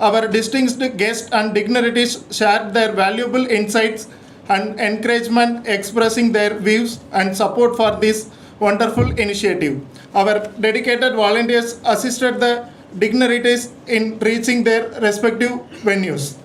our distinguished guests and dignitaries shared their valuable insights and encouragement, expressing their views and support for this wonderful initiative. Our dedicated volunteers assisted the dignitaries in reaching their respective venues.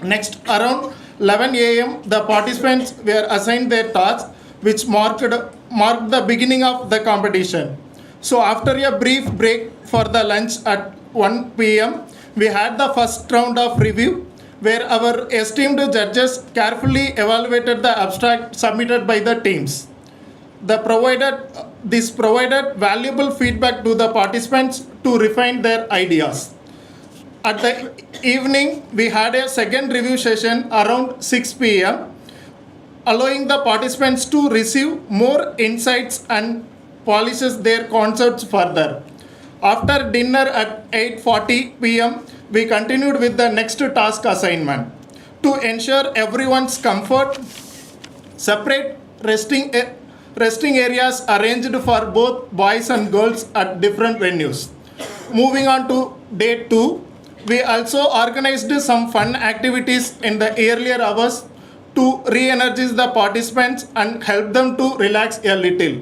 Next, around 11 a.m., the participants were assigned their tasks, which marked the beginning of the competition. So after a brief break for the lunch at 1 p.m., we had the first round of review, where our esteemed judges carefully evaluated the abstract submitted by the teams. This provided valuable feedback to the participants to refine their ideas. At the evening, we had a second review session around 6 p.m., allowing the participants to receive more insights and polishes their concepts further. After dinner at 8:40 p.m., we continued with the next task assignment. To ensure everyone's comfort, separate resting areas arranged for both boys and girls at different venues. Moving on to day 2, we also organized some fun activities in the earlier hours to re-energize the participants and help them to relax a little.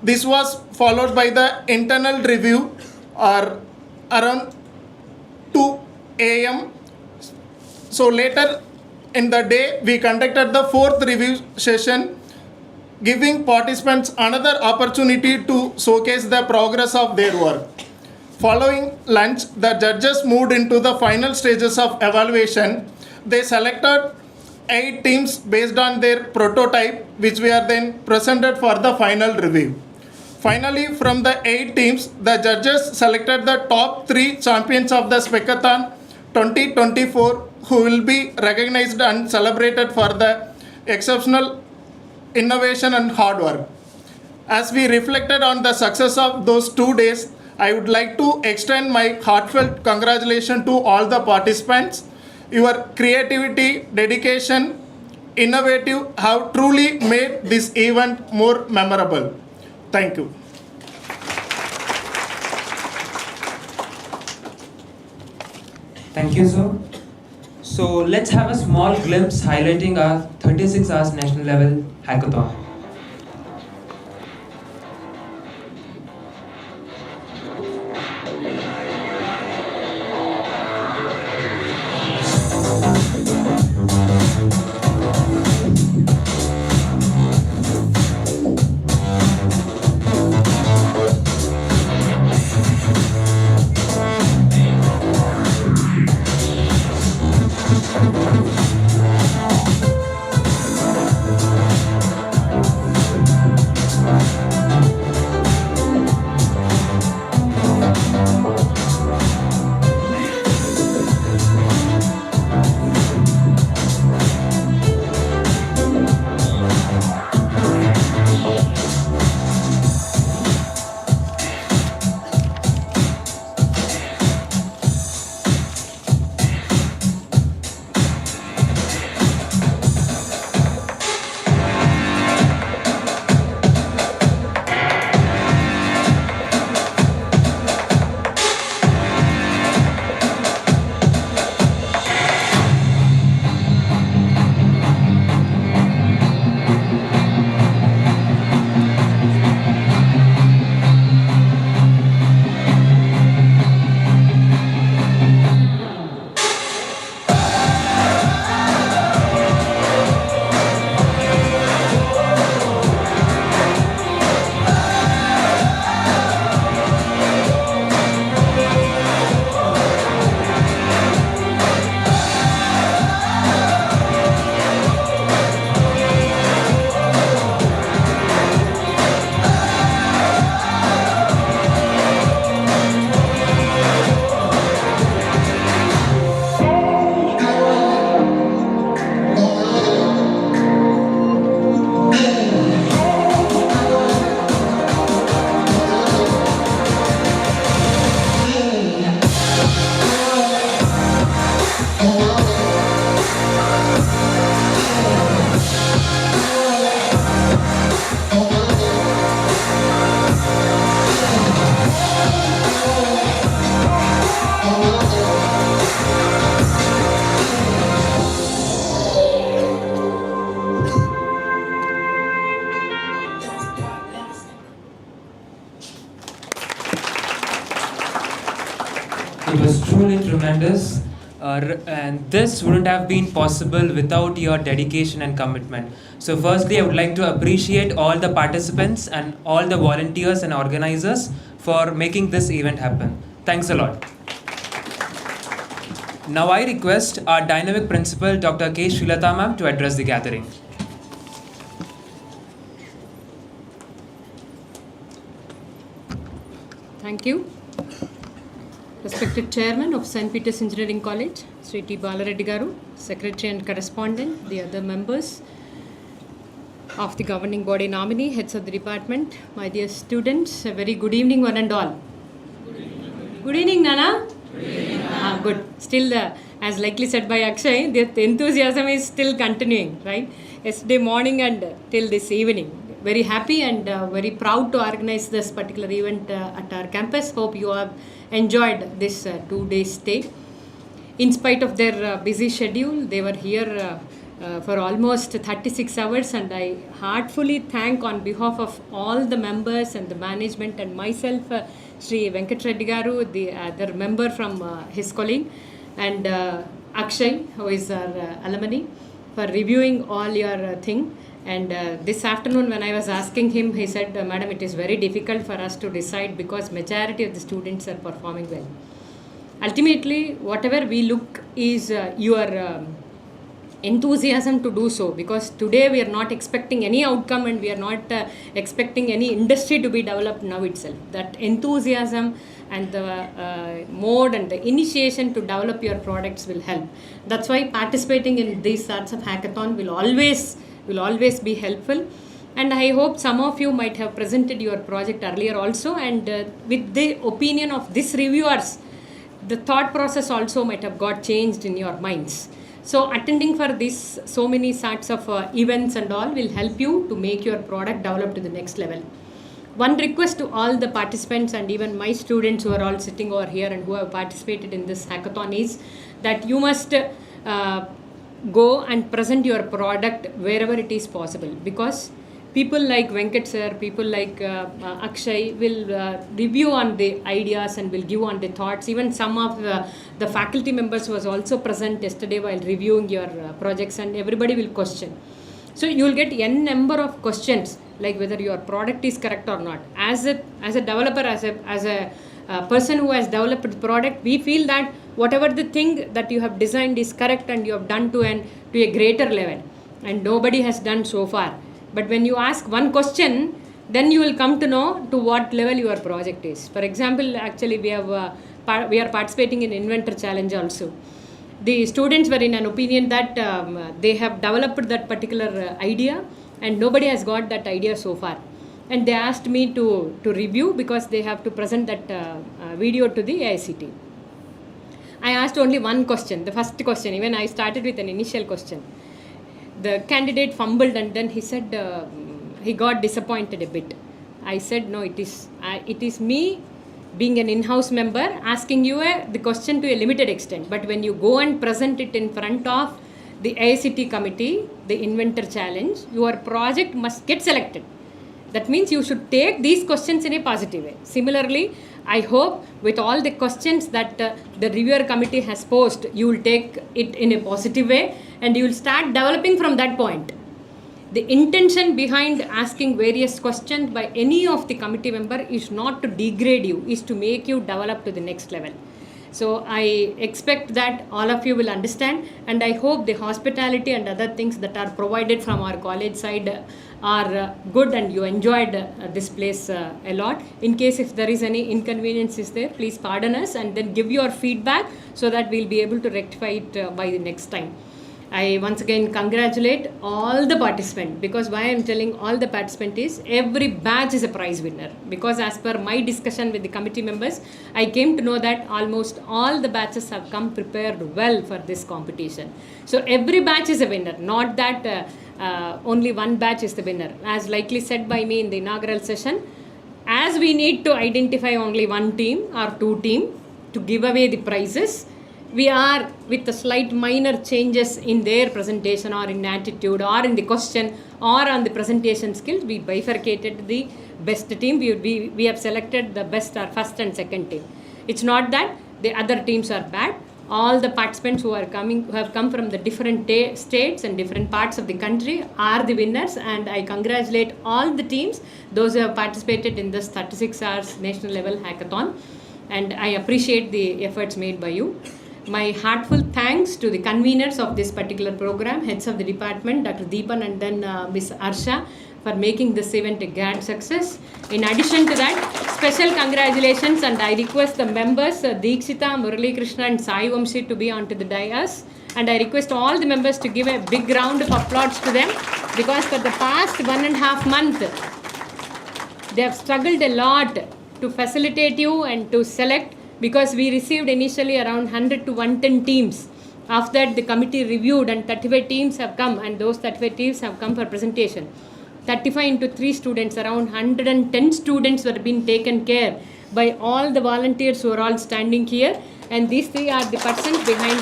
This was followed by the internal review around 2 a.m. So later in the day, we conducted the fourth review session giving participants another opportunity to showcase the progress of their work. Following lunch, the judges moved into the final stages of evaluation. They selected 8 teams based on their prototype, which we are then presented for the final review. Finally, from the 8 teams, the judges selected the top 3 champions of the SPECATHON 2024, who will be recognized and celebrated for the exceptional innovation and hard work. As we reflected on the success of those 2 days, I would like to extend my heartfelt congratulations to all the participants. Your creativity, dedication, innovative have truly made this event more memorable. Thank you. Thank you, sir. So let's have a small glimpse highlighting our 36 hours national level hackathon. It was truly tremendous, and this wouldn't have been possible without your dedication and commitment. So firstly, I would like to appreciate all the participants and all the volunteers and organizers for making this event happen. Thanks a lot. Now I request our dynamic principal, Dr. K. Srilata ma'am, to address the gathering. Thank you. Respected Chairman of St. Peter's Engineering College, Sri T. Balareddy Garu, Secretary and Correspondent, the other members of the governing body nominee, heads of the department, my dear students, a very good evening one and all. Good evening, Nana. Good. Still, as likely said by Akshay, the enthusiasm is still continuing, right? Yesterday morning and till this evening. Very happy and very proud to organize this particular event at our campus. Hope you have enjoyed this 2-day stay. In spite of their busy schedule, they were here for almost 36 hours, and I heartfully thank on behalf of all the members and the management and myself, Sri Venkatreddy Garu, the other member from his colleague, and Akshay, who is our alumni, for reviewing all your thing. And this afternoon when I was asking him, he said, Madam, it is very difficult for us to decide because majority of the students are performing well. Ultimately, whatever we look is your enthusiasm to do so, because today we are not expecting any outcome and we are not expecting any industry to be developed now itself. That enthusiasm and the mode and the initiation to develop your products will help. That's why participating in these sorts of hackathon will always be helpful. And I hope some of you might have presented your project earlier also, and with the opinion of these reviewers, the thought process also might have got changed in your minds. So attending for this so many sorts of events and all will help you to make your product develop to the next level. One request to all the participants and even my students who are all sitting over here and who have participated in this hackathon is that you must go and present your product wherever it is possible, because people like Venkat sir, people like Akshay will review on the ideas and will give on the thoughts. Even some of the faculty members was also present yesterday while reviewing your projects, and everybody will question. So you will get n number of questions like whether your product is correct or not. As a developer, as a person who has developed the product, we feel that whatever the thing that you have designed is correct and you have done to a greater level, and nobody has done so far. But when you ask one question, then you will come to know to what level your project is. For example, actually we are participating in Inventor Challenge also. The students were in an opinion that they have developed that particular idea and nobody has got that idea so far. And they asked me to review because they have to present that video to the AICT. I asked only one question, the first question. Even I started with an initial question. The candidate fumbled and then he said he got disappointed a bit. I said, no, it is me being an in-house member asking you the question to a limited extent. But when you go and present it in front of the AICT committee, the Inventor Challenge, your project must get selected. That means you should take these questions in a positive way. Similarly, I hope with all the questions that the reviewer committee has posed, you will take it in a positive way and you will start developing from that point. The intention behind asking various questions by any of the committee member is not to degrade you, is to make you develop to the next level. So I expect that all of you will understand, and I hope the hospitality and other things that are provided from our college side are good and you enjoyed this place a lot. In case if there is any inconvenience is there, please pardon us and then give your feedback so that we'll be able to rectify it by the next time. I once again congratulate all the participants, because why I am telling all the participants is every batch is a prize winner, because as per my discussion with the committee members, I came to know that almost all the batches have come prepared well for this competition. So every batch is a winner, not that only one batch is the winner. As likely said by me in the inaugural session, as we need to identify only one team or two teams to give away the prizes, we are with the slight minor changes in their presentation or in attitude or in the question or on the presentation skills, we bifurcated the best team. We have selected the best or first and second team. It's not that the other teams are bad. All the participants who have come from the different states and different parts of the country are the winners, and I congratulate all the teams, those who have participated in this 36 hours national level hackathon, and I appreciate the efforts made by you. My heartfelt thanks to the conveners of this particular program, heads of the department, Dr. Deepan and then Ms. Arsha, for making this event a grand success. In addition to that, special congratulations, and I request the members Deekshita, Murali Krishna and Sai Vamshi to be onto the dais, and I request all the members to give a big round of applause to them, because for the past 1.5 months they have struggled a lot to facilitate you and to select, because we received initially around 100 to 110 teams. After that, the committee reviewed and 35 teams have come, and those 35 teams have come for presentation. 35 into 3 students, around 110 students were being taken care by all the volunteers who are all standing here, and these 3 are the persons behind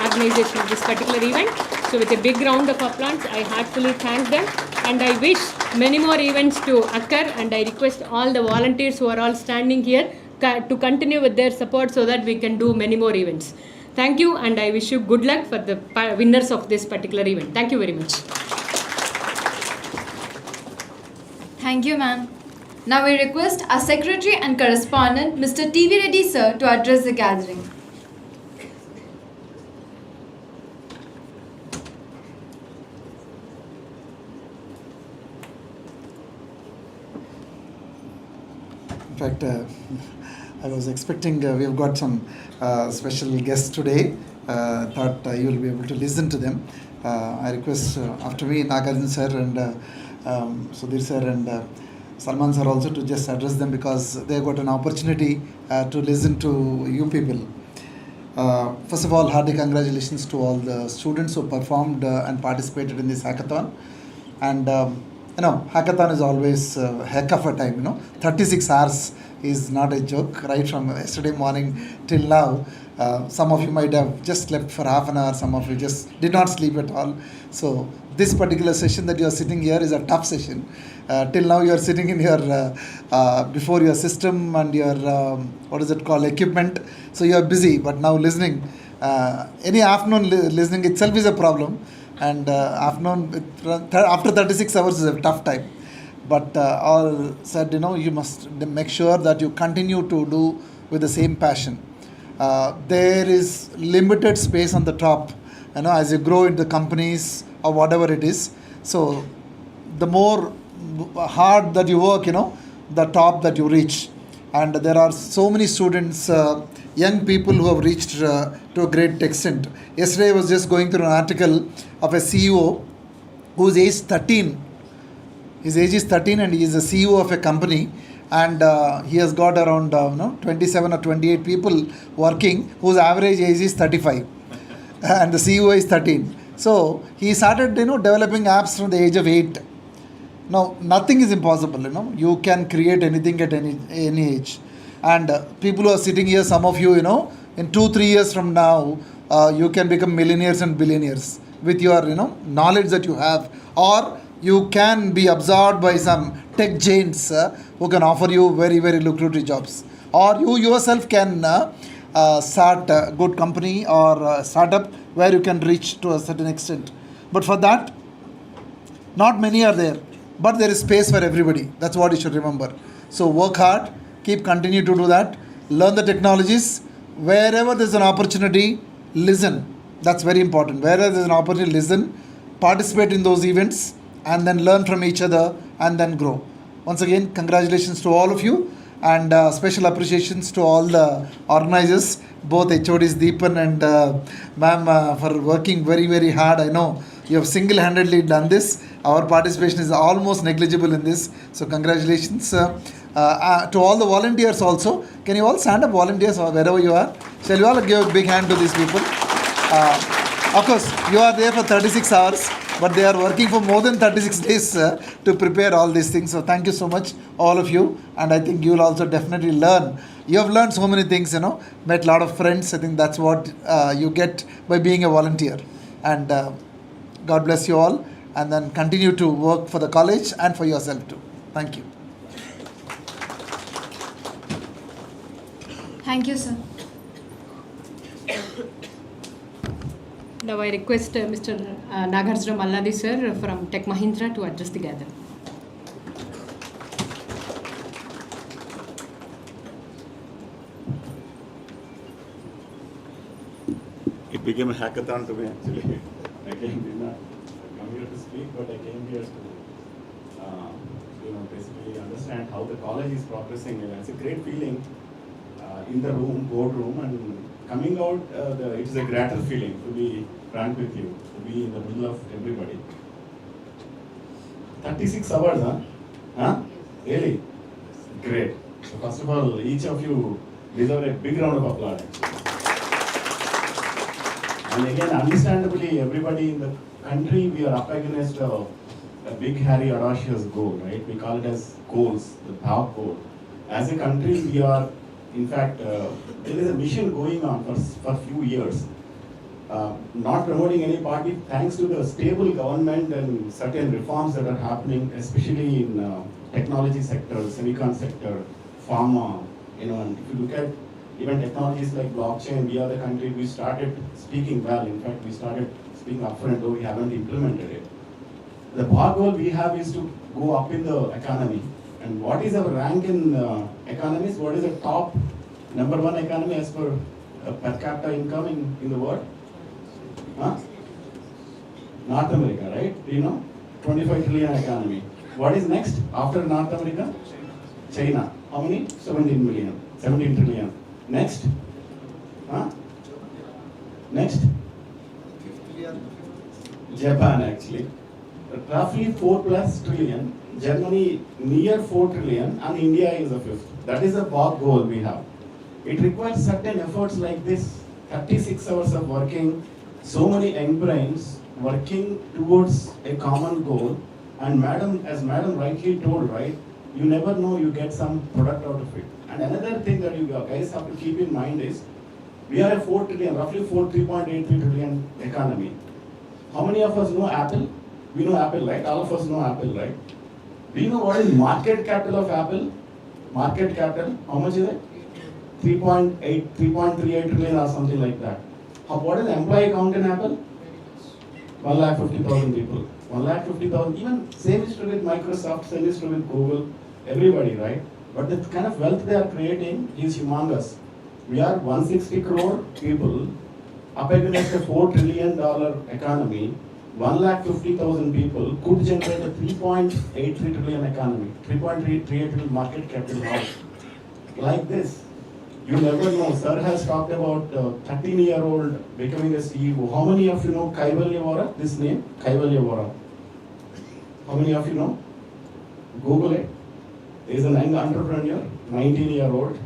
organization of this particular event. So with a big round of applause, I heartfully thank them, and I wish many more events to occur, and I request all the volunteers who are all standing here to continue with their support so that we can do many more events. Thank you, and I wish you good luck for the winners of this particular event. Thank you very much. Thank you, ma'am. Now we request our secretary and correspondent, Mr. T.V. Reddy, sir, to address the gathering. In fact, I was expecting we have got some special guests today. Thought you will be able to listen to them. I request after me Nagarjun sir and Sudhir sir and Salman sir also to just address them because they got an opportunity to listen to you people. First of all, hearty congratulations to all the students who performed and participated in this hackathon. And hackathon is always a heck of a time. 36 hours is not a joke. Right from yesterday morning till now, some of you might have just slept for half an hour. Some of you just did not sleep at all. So this particular session that you are sitting here is a tough session. Till now you are sitting in your before your system and your equipment. So you are busy, but now listening. Any afternoon listening itself is a problem. And afternoon after 36 hours is a tough time, but all said, you must make sure that you continue to do with the same passion. There is limited space on the top, as you grow into companies or whatever it is. So the more hard that you work, the top that you reach. And there are so many students, young people who have reached to a great extent. Yesterday I was just going through an article of a CEO whose age 13. His age is 13 and he is a CEO of a company, and he has got around 27 or 28 people working whose average age is 35 and the CEO is 13. So he started developing apps from the age of 8. Now nothing is impossible. You can create anything at any age. And people who are sitting here, some of you, in 2-3 years from now, you can become millionaires and billionaires with your, knowledge that you have. Or you can be absorbed by some tech giants who can offer you very, very lucrative jobs. Or you yourself can start a good company or a startup where you can reach to a certain extent. But for that, not many are there. But there is space for everybody. That's what you should remember. So work hard. Continue to do that. Learn the technologies. Wherever there's an opportunity, listen. That's very important. Wherever there's an opportunity, listen. Participate in those events and then learn from each other and then grow. Once again, congratulations to all of you and special appreciations to all the organizers, both HODs Deepan and ma'am for working very, very hard. I know you have single-handedly done this. Our participation is almost negligible in this. So congratulations. To all the volunteers also. Can you all stand up, volunteers, or wherever you are? Shall you all give a big hand to these people? Of course, you are there for 36 hours, but they are working for more than 36 days to prepare all these things. So thank you so much, all of you. And I think you will also definitely learn. You have learned so many things, met a lot of friends. I think that's what you get by being a volunteer. And God bless you all. And then continue to work for the college and for yourself too. Thank you. Thank you, sir. Now I request Mr. Nagarjuna Malladi sir from Tech Mahindra to address the gathering. It became a hackathon to me actually. I did not come here to speak, but I came here to basically understand how the college is progressing, and it's a great feeling in the boardroom, and coming out. It's a greater feeling, to be frank with you, to be in the middle of everybody. 36 hours, huh? Huh? Really? Great. So first of all, each of you deserve a big round of applause. And again, understandably, everybody in the country, we are up against a big, hairy, audacious goal, right? We call it as goals, the BHAV goal. As a country, we are, in fact, there is a mission going on for a few years. Not promoting any party, thanks to the stable government and certain reforms that are happening, especially in technology sector, semicon sector, pharma, and if you look at even technologies like blockchain, we are the country, we started speaking well. In fact, we started speaking upfront, though we haven't implemented it. The bar goal we have is to go up in the economy. And what is our rank in economies? What is the top number one economy as per per capita income in the world? Huh? North America, right? Do you know? 25 trillion economy. What is next after North America? China. How many? 17 trillion. Next? Huh? Next? Japan actually. Roughly 4 plus trillion. Germany near 4 trillion and India is the fifth. That is the BOG goal we have. It requires certain efforts like this. 36 hours of working, so many young brains working towards a common goal. And as madam rightly told, right, you never know you get some product out of it. And another thing that you guys have to keep in mind is, we are a 4 trillion, roughly 3.83 trillion economy. How many of us know Apple? We know Apple, right? All of us know Apple, right? Do you know what is market capital of Apple? Market capital, how much is it? 3.38 trillion or something like that. What is the employee count in Apple? 150,000 people. 150,000, even same is true with Microsoft, same is true with Google, everybody, right? But the kind of wealth they are creating is humongous. We are 160 crore people up against a $4 trillion economy. 150,000 people could generate a 3.83 trillion economy, 3.38 trillion market capital house. Like this. You never know. Sir has talked about 13-year-old becoming a CEO. How many of you know Kaivalya Vora? This name? Kaivalya Vora. How many of you know? Google it. There is an young entrepreneur, 19-year-old.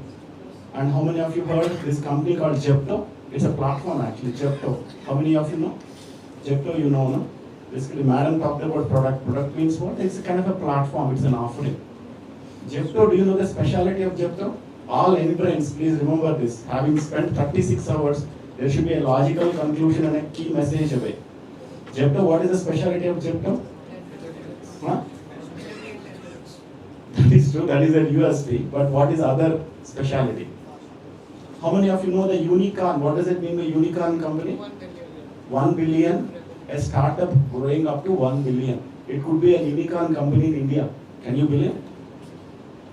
And how many of you heard this company called Jepto? It's a platform actually, Jepto. How many of you know? Jepto, you know, no? Basically, madam talked about product. Product means what? It's kind of a platform, it's an offering. Jepto, do you know the speciality of Jepto? All brains, please remember this. Having spent 36 hours, there should be a logical conclusion and a key message away. Jepto, what is the speciality of Jepto? Huh? That is true, that is a USP, but what is other speciality? How many of you know the unicorn? What does it mean, the unicorn company? 1 billion, a startup growing up to 1 billion. It could be a unicorn company in India. Can you believe?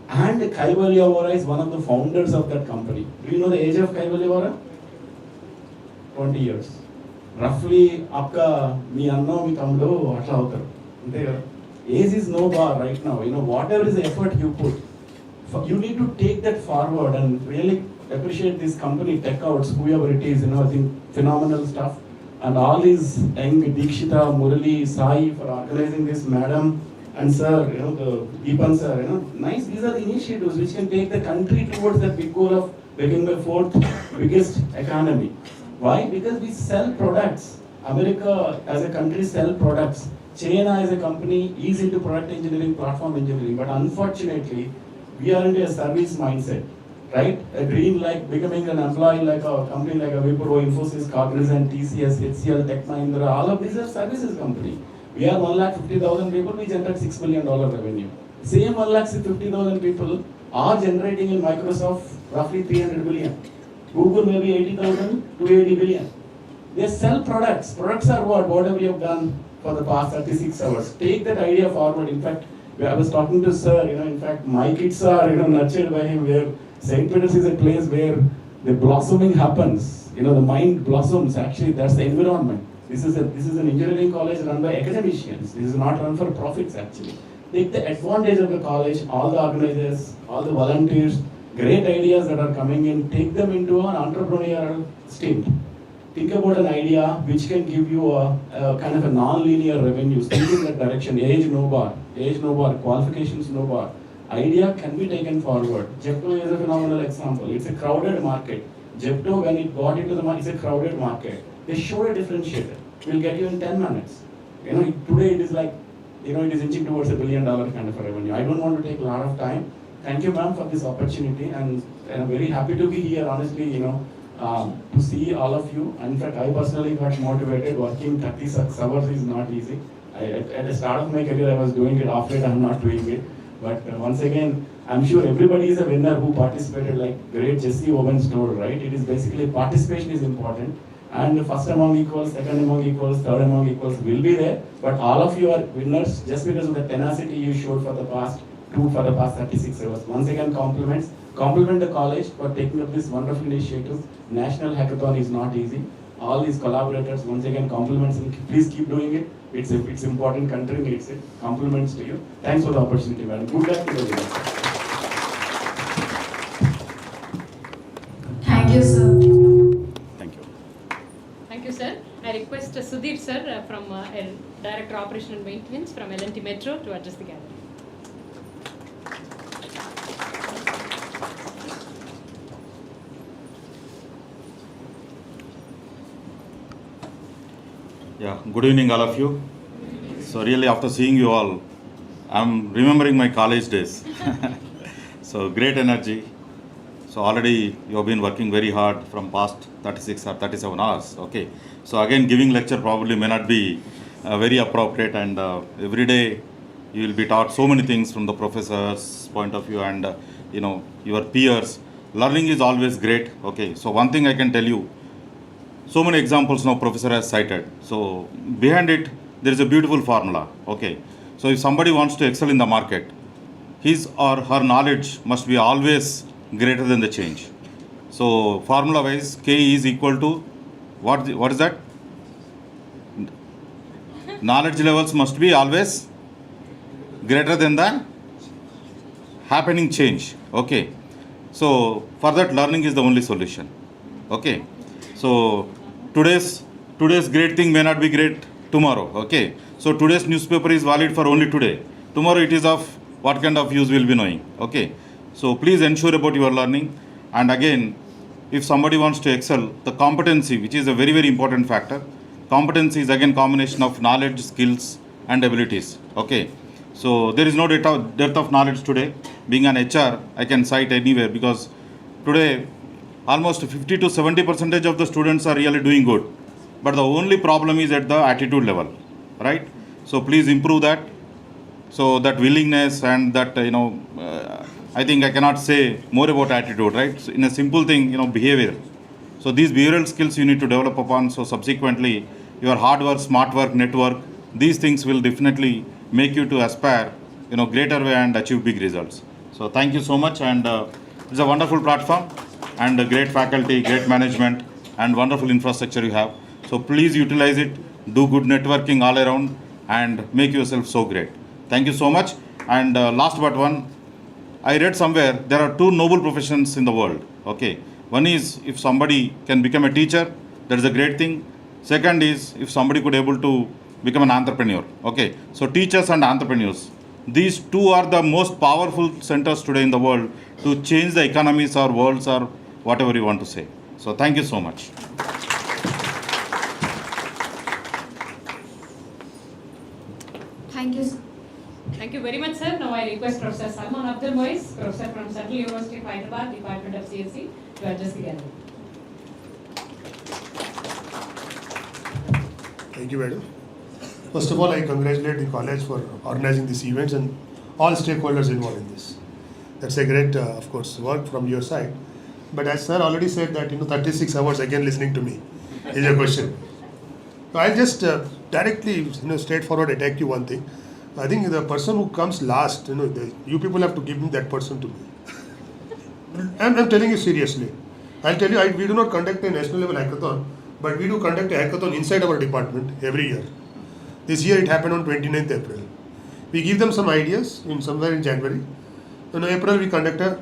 And Kaivalya Vora is one of the founders of that company. Do you know the age of Kaivalya Vora? 20 years. Roughly, आपका मी अन्नो मी तमलो अट्ला होता है. Age is no bar right now. You know, whatever is the effort you put, you need to take that forward and really appreciate this company, TechOuts, whoever it is. You know, I think phenomenal stuff. And all these young Dikshita, Murali, Sai for organizing this, madam. And sir, you know, the Deepan sir, you know, nice, these are the initiatives which can take the country towards that big goal of becoming the fourth biggest economy. Why? Because we sell products. America as a country sell products. China as a company is into product engineering, platform engineering, but unfortunately, we are into a service mindset, right? A dream like becoming an employee like a company like a Wipro, Infosys, Cognizant, TCS, HCL, Tech Mahindra, all of these are services company. We are 150,000 people, we generate $6 million revenue. Same 150,000 people are generating in Microsoft roughly 300 billion. Google maybe 80,000 to 80 billion. They sell products. Products are what? Whatever you have done for the past 36 hours. Take that idea forward. In fact, I was talking to sir, you know, in fact, my kids are, you know, nurtured by him, where St. Peter's is a place where the blossoming happens. You know, the mind blossoms. Actually, that's the environment. This is an engineering college run by academicians. This is not run for profits actually. Take the advantage of the college, all the organizers, all the volunteers, great ideas that are coming in, take them into an entrepreneurial stint. Think about an idea which can give you a kind of a non-linear revenue. Think in that direction. Age no bar, qualifications no bar. Idea can be taken forward. Jepto is a phenomenal example. It's a crowded market. Jepto, when it got into the market, it's a crowded market. They showed a differentiator. We'll get you in 10 minutes. You know, today it is like, you know, it is inching towards $1 billion kind of a revenue. I don't want to take a lot of time. Thank you, ma'am, for this opportunity, and I'm very happy to be here, honestly, you know, to see all of you. And in fact, I personally got motivated. Working 36 hours is not easy. At the start of my career, I was doing it. After it, I'm not doing it. But once again, I'm sure everybody is a winner who participated, like great Jesse Owens told, right? It is basically participation is important. And first among equals, second among equals, third among equals will be there, but all of you are winners just because of the tenacity you showed for the past 36 hours. Once again, compliment the college for taking up this wonderful initiative. National Hackathon is not easy. All these collaborators, once again, compliments, and please keep doing it. It's important, country needs it. Compliments to you. Thanks for the opportunity, madam. Good luck to everyone. Thank you, sir. Thank you, sir. I request Sudhir, sir, from Director Operation and Maintenance from L&T Metro to address the gathering. Yeah, good evening all of you. So really after seeing you all, I'm remembering my college days. So great energy. So already you have been working very hard from past 36 or 37 hours. Okay. So again giving lecture probably may not be very appropriate, and every day you will be taught so many things from the professor's point of view and your peers. Learning is always great. Okay. So one thing I can tell you, so many examples now professor has cited. So behind it, there is a beautiful formula. Okay. So if somebody wants to excel in the market, his or her knowledge must be always greater than the change. So formula wise, K is equal to what is that? Knowledge levels must be always greater than the happening change. Okay. So for that, learning is the only solution. Okay. So today's great thing may not be great tomorrow. Okay. So today's newspaper is valid for only today. Tomorrow it is of what kind of use we'll be knowing. Okay. So please ensure about your learning. And again, if somebody wants to excel, the competency, which is a very, very important factor. Competency is again combination of knowledge, skills and abilities. Okay. So there is no depth of knowledge today. Being an HR, I can cite anywhere, because today almost 50 to 70% of the students are really doing good. But the only problem is at the attitude level, right? So please improve that. So that willingness and that, I think I cannot say more about attitude, right? So in a simple thing, behavior. So these behavioral skills you need to develop upon. So subsequently, your hard work, smart work, network, these things will definitely make you to aspire, greater way and achieve big results. So thank you so much. And it's a wonderful platform and a great faculty, great management and wonderful infrastructure you have. So please utilize it, do good networking all around and make yourself so great. Thank you so much. And last but one, I read somewhere there are two noble professions in the world. Okay. One is if somebody can become a teacher, that is a great thing. Second is if somebody could able to become an entrepreneur. Okay. So teachers and entrepreneurs, these two are the most powerful centers today in the world to change the economies or worlds or whatever you want to say. So thank you so much. Thank you, sir. Thank you very much, sir. Now I request Professor Salman Abdul Moiz, Professor from Central University of Hyderabad, Department of CSE, to address the gathering. Thank you, madam. First of all, I congratulate the college for organizing these events and all stakeholders involved in this. That's a great, of course, work from your side. But as sir already said that, 36 hours again listening to me is a question. So I'll just directly, straightforward attack you one thing. I think the person who comes last, you people have to give me that person to me. I'm telling you seriously. I'll tell you, we do not conduct a national level hackathon, but we do conduct a hackathon inside our department every year. This year it happened on 29th April. We give them some ideas somewhere in January. In April we conduct a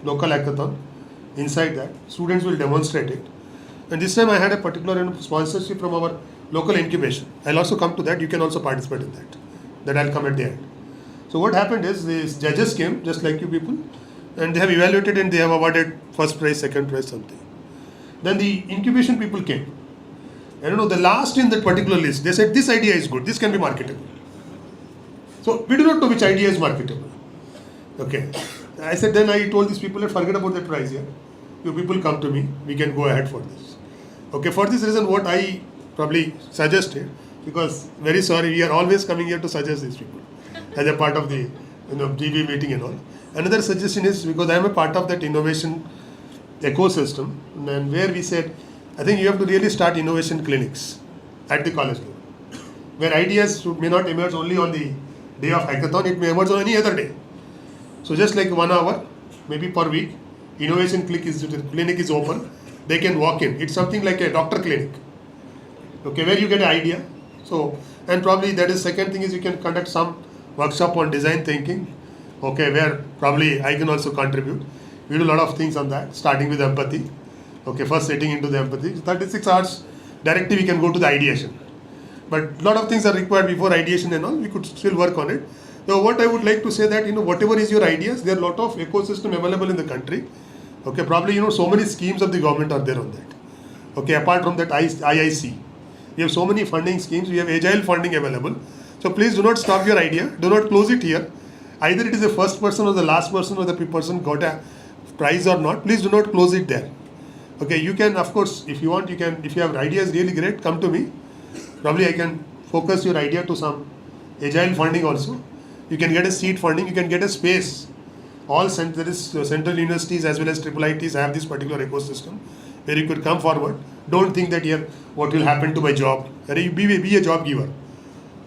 local hackathon. Inside that, students will demonstrate it. And this time I had a particular sponsorship from our local incubation. I'll also come to that. You can also participate in that. That I'll come at the end. So what happened is these judges came, just like you people, and they have evaluated and they have awarded first prize, second prize, something. Then the incubation people came. I don't know, the last in that particular list, they said this idea is good, this can be marketable. So we do not know which idea is marketable. Okay. I said, then I told these people, forget about that prize here. You people come to me, we can go ahead for this. Okay, for this reason, what I probably suggested, because very sorry, we are always coming here to suggest these people as a part of the GB meeting and all. Another suggestion is, because I am a part of that innovation ecosystem, and where we said, I think you have to really start innovation clinics at the college level, where ideas may not emerge only on the day of hackathon, it may emerge on any other day. So just like 1 hour, maybe per week, innovation clinic is open, they can walk in. It's something like a doctor clinic, okay, where you get an idea. So, and probably that is second thing is you can conduct some workshop on design thinking, okay, where probably I can also contribute. We do a lot of things on that, starting with empathy. Okay, first setting into the empathy. 36 hours directly we can go to the ideation. But a lot of things are required before ideation and all. We could still work on it. So what I would like to say that, whatever is your ideas, there are a lot of ecosystem available in the country. Okay, probably, so many schemes of the government are there on that. Okay, apart from that IIC, we have so many funding schemes. We have agile funding available. So please do not stop your idea. Do not close it here. Either it is the first person or the last person or the person got a prize or not. Please do not close it there. Okay, you can, of course, if you want, you can, if you have ideas really great, come to me. Probably I can focus your idea to some agile funding also. You can get a seed funding, you can get a space. All central universities as well as IIITs have this particular ecosystem where you could come forward. Don't think that here, what will happen to my job? Be a job giver.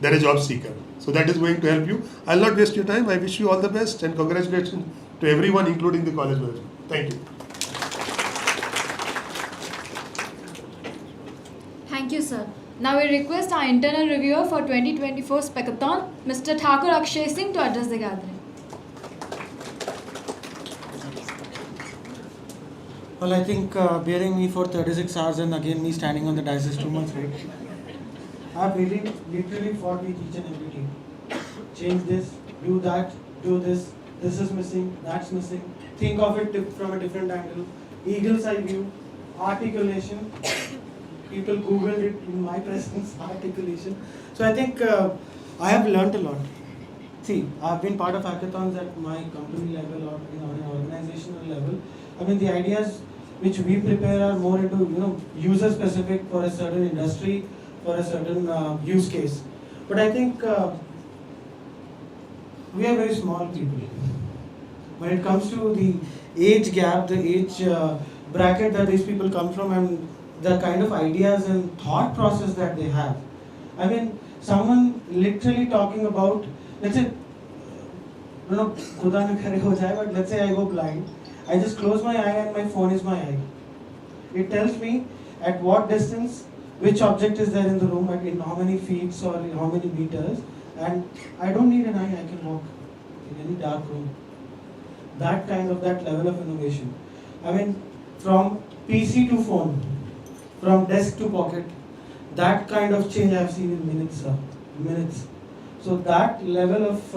They're a job seeker. So that is going to help you. I'll not waste your time. I wish you all the best and congratulations to everyone, including the college management. Thank you. Thank you, sir. Now we request our internal reviewer for 2024 SPECATHON, Mr. Thakur Akshay Singh, to address the gathering. Well, I think bearing me for 36 hours and again me standing on the dais is 2 months, right? I've really literally fought with each and every team. Change this, do that, do this, this is missing, that's missing. Think of it from a different angle. Eagle's eye view, articulation. People Googled it in my presence, articulation. So I think I have learned a lot. See, I've been part of hackathons at my company level or on an organizational level. I mean, the ideas which we prepare are more into, user specific for a certain industry, for a certain use case. But I think we are very small people. When it comes to the age gap, the age bracket that these people come from and the kind of ideas and thought process that they have. I mean, someone literally talking about, let's say, khuda na kare ho jaye, but let's say I go blind. I just close my eye and my phone is my eye. It tells me at what distance, which object is there in the room, in how many feet or in how many meters, and I don't need an eye, I can walk in any dark room. That level of innovation. I mean, from PC to phone, from desk to pocket, that kind of change I have seen in minutes. So that level of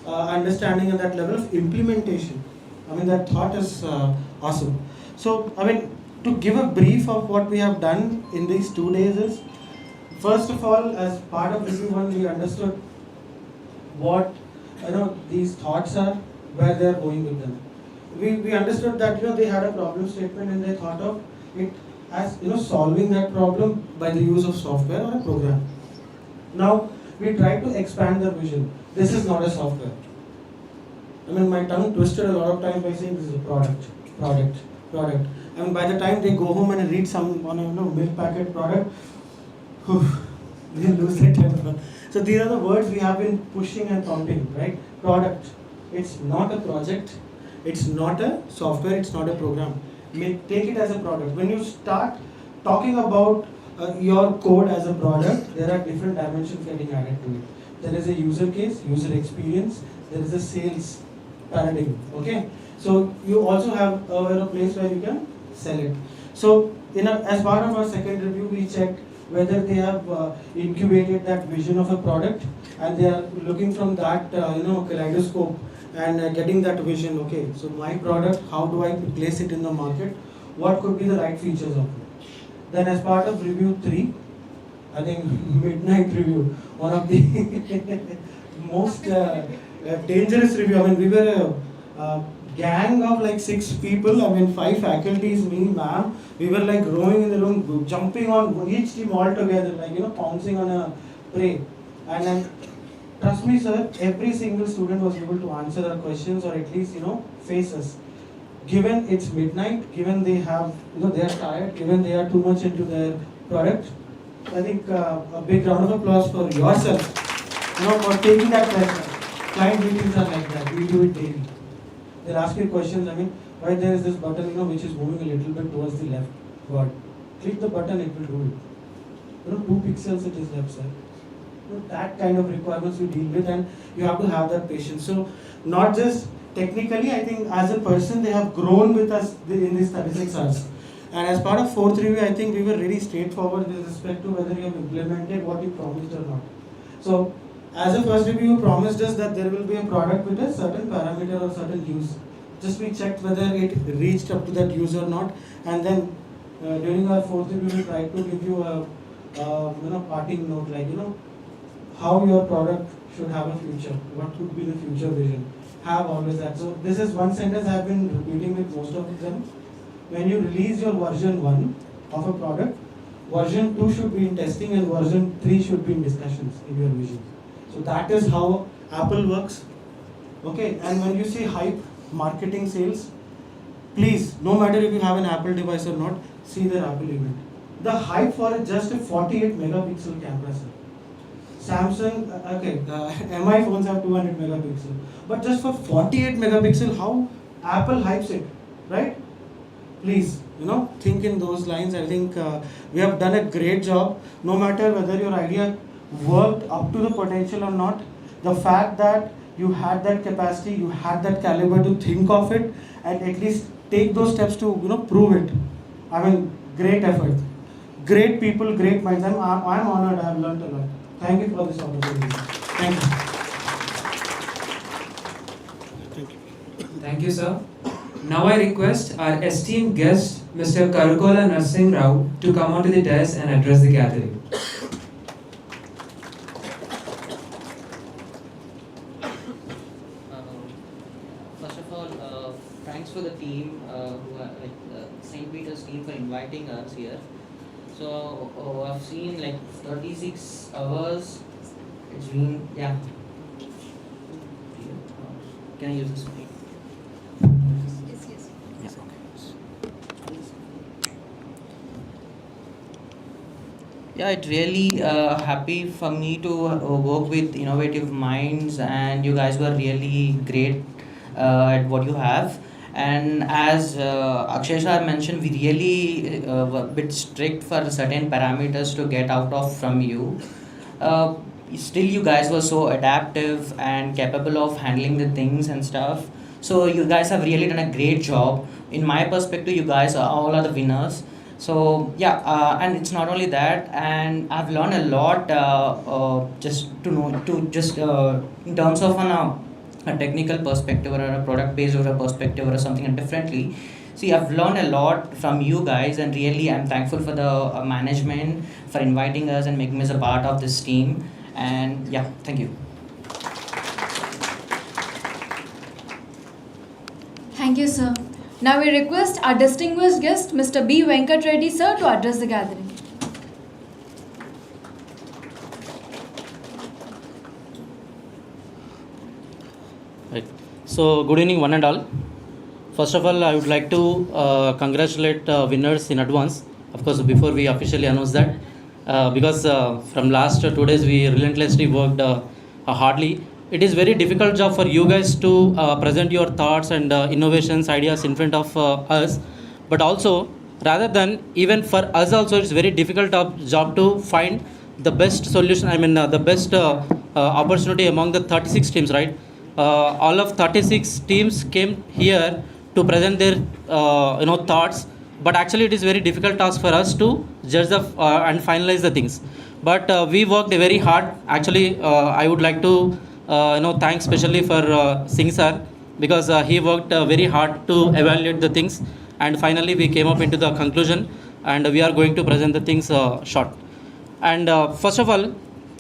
understanding and that level of implementation, I mean, that thought is awesome. So, I mean, to give a brief of what we have done in these 2 days is, first of all, as part of review 1, we understood what these thoughts are, where they are going with them. We understood that they had a problem statement and they thought of it as solving that problem by the use of software or a program. Now we try to expand their vision. This is not a software. I mean, my tongue twisted a lot of times by saying this is a product. And by the time they go home and read some on a milk packet product, they lose their temper. So these are the words we have been pushing and pumping, right? Product. It's not a project. It's not a software. It's not a program. Take it as a product. When you start talking about your code as a product, there are different dimensions getting added to it. There is a user case, user experience. There is a sales paradigm. Okay. So you also have a place where you can sell it. So as part of our second review, we checked whether they have incubated that vision of a product and they are looking from that kaleidoscope and getting that vision. Okay, so my product, how do I place it in the market? What could be the right features of it? Then as part of review 3, I think midnight review, one of the most dangerous review. I mean, we were a gang of like 6 people. I mean, 5 faculties, me, ma'am. We were like rowing in the room, jumping on each team all together, like pouncing on a prey. And then, trust me, sir, every single student was able to answer our questions or at least face us. given it's midnight, given they have, they are tired, given they are too much into their product, I think a big round of applause for yourself, for taking that pressure. Client meetings are like that. We do it daily. They'll ask you questions. Why there is this button, which is moving a little bit towards the left? God, click the button, it will do it. 2 pixels it is left side. That kind of requirements we deal with, and you have to have that patience. So, not just technically, I think as a person, they have grown with us in these 36 hours. And as part of fourth review, I think we were really straightforward with respect to whether you have implemented what you promised or not. So, as a first review, you promised us that there will be a product with a certain parameter or certain use. Just we checked whether it reached up to that use or not, and then during our fourth review, we tried to give you a parting note, like how your product should have a future, what could be the future vision. Have always that. So this is one sentence I have been repeating with most of them. When you release your version 1 of a product, version 2 should be in testing and version 3 should be in discussions in your vision. So that is how Apple works. Okay, and when you say hype, marketing, sales, please, no matter if you have an Apple device or not, see their Apple event. The hype for just a 48 megapixel camera, sir. Samsung, MI phones have 200 megapixel, but just for 48 megapixel, how Apple hypes it, right? Please, think in those lines. I think we have done a great job. No matter whether your idea worked up to the potential or not, the fact that you had that capacity, you had that caliber to think of it and at least take those steps to prove it. Great effort, great people, great minds. I'm honored. I have learned a lot. Thank you for this opportunity. Thank you. Thank you, sir. Now I request our esteemed guest, Mr. Karukola Narsingh Rao, to come onto the dais and address the gathering. First of all, thanks for the team, St. Peter's team, for inviting us here. So I've seen 36 hours. It's been, yeah. Can I use this? Yes. Yeah, okay. Yeah, it's really happy for me to work with innovative minds, and you guys were really great at what you have. And as Akshay sir mentioned, we really were a bit strict for certain parameters to get out of from you. Still, you guys were so adaptive and capable of handling the things and stuff. So you guys have really done a great job. In my perspective, you guys all are the winners. So yeah, and it's not only that, and I've learned a lot in terms of a technical perspective or a product based or a perspective or something differently. See, I've learned a lot from you guys, and really I'm thankful for the management for inviting us and making us a part of this team. And yeah, thank you. Thank you, sir. Now we request our distinguished guest, Mr. B. Venkat Reddy, sir, to address the gathering. Right. So, good evening, one and all. First of all, I would like to congratulate winners in advance. Of course, before we officially announce that, because from last 2 days we relentlessly worked hardly. It is very difficult job for you guys to present your thoughts and innovations, ideas in front of us. But also, rather than even for us also, it's very difficult job to find the best solution. The best opportunity among the 36 teams, right? All of 36 teams came here to present their thoughts, but actually it is very difficult task for us to judge and finalize the things. But we worked very hard. Actually, I would like to thank especially for Singh sir, because he worked very hard to evaluate the things, and finally we came up into the conclusion, and we are going to present the things short. And first of all,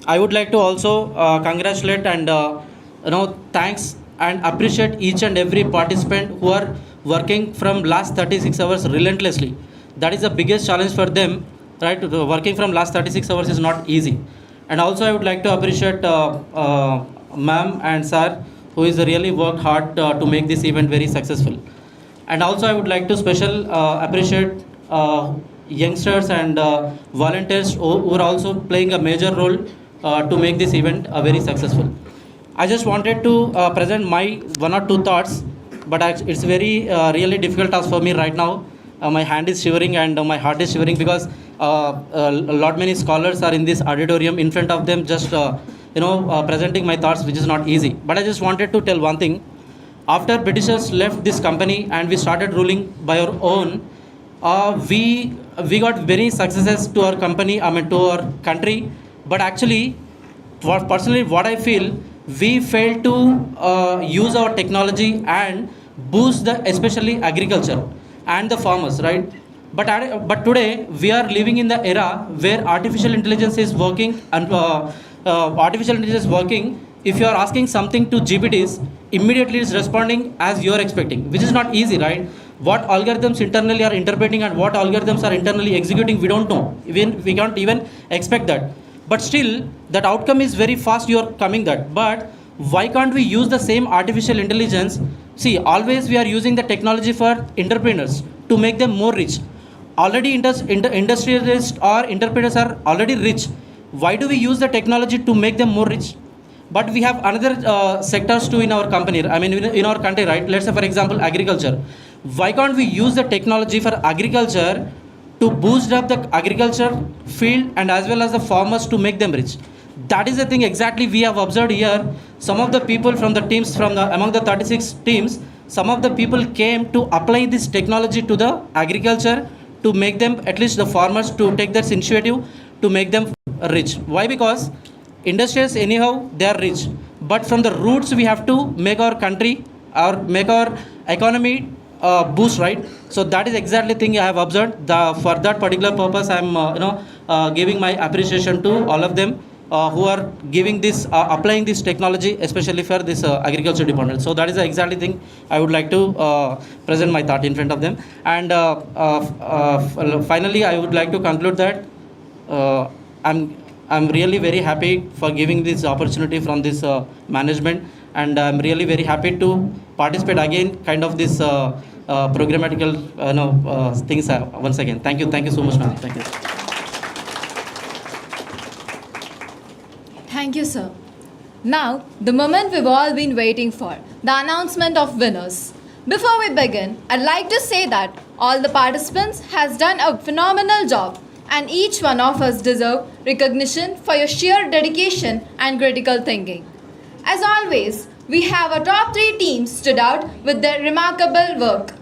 I would like to also congratulate and thanks and appreciate each and every participant who are working from last 36 hours relentlessly. That is the biggest challenge for them, right? Working from last 36 hours is not easy. And also I would like to appreciate ma'am and sir, who is really worked hard to make this event very successful. And also I would like to special appreciate youngsters and volunteers who are also playing a major role to make this event very successful. I just wanted to present my one or two thoughts, but it's very really difficult task for me right now. My hand is shivering and my heart is shivering because a lot many scholars are in this auditorium in front of them, just presenting my thoughts, which is not easy. But I just wanted to tell one thing. After Britishers left this company and we started ruling by our own, we got very successes to our company, to our country. But actually, personally, what I feel, we failed to use our technology and boost especially agriculture and the farmers, right? But today we are living in the era where artificial intelligence is working, and artificial intelligence is working. If you are asking something to GPTs, immediately it's responding as you are expecting, which is not easy, right? What algorithms internally are interpreting and what algorithms are internally executing, we don't know. We can't even expect that. But still, that outcome is very fast, you are coming that. But why can't we use the same artificial intelligence? See, always we are using the technology for entrepreneurs to make them more rich. Already industrialists or entrepreneurs are already rich. Why do we use the technology to make them more rich? But we have another sectors too in our company, in our country, right? Let's say, for example, agriculture. Why can't we use the technology for agriculture to boost up the agriculture field and as well as the farmers to make them rich? That is the thing exactly we have observed here. Some of the people from the teams, among the 36 teams, some of the people came to apply this technology to the agriculture to make them, at least the farmers, to take this initiative to make them rich. Why? Because industries anyhow they are rich, but from the roots we have to make our country or make our economy boost, right? So that is exactly thing I have observed. For that particular purpose, I am giving my appreciation to all of them who are giving this, applying this technology, especially for this agriculture department. So that is the exactly thing I would like to present my thought in front of them. And finally, I would like to conclude that I'm really very happy for giving this opportunity from this management, and I'm really very happy to participate again, kind of this programmatical things once again. Thank you so much, ma'am. Thank you. Thank you, sir. Now, the moment we've all been waiting for, the announcement of winners. Before we begin, I'd like to say that all the participants has done a phenomenal job, and each one of us deserve recognition for your sheer dedication and critical thinking. As always, we have our top 3 teams stood out with their remarkable work.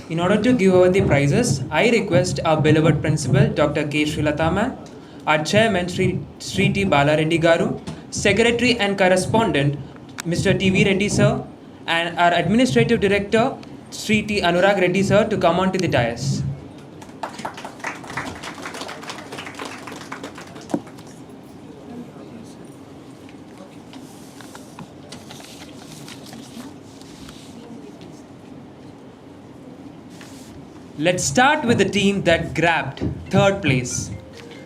In order to give away the prizes, I request our beloved principal, Dr. K. Srilata ma'am, our chairman, Sri T. Balareddy Garu, secretary and correspondent, Mr. T.V. Reddy sir, and our administrative director, Sri T. Anurag Reddy sir, to come on to the dais. Let's start with the team that grabbed 3rd place.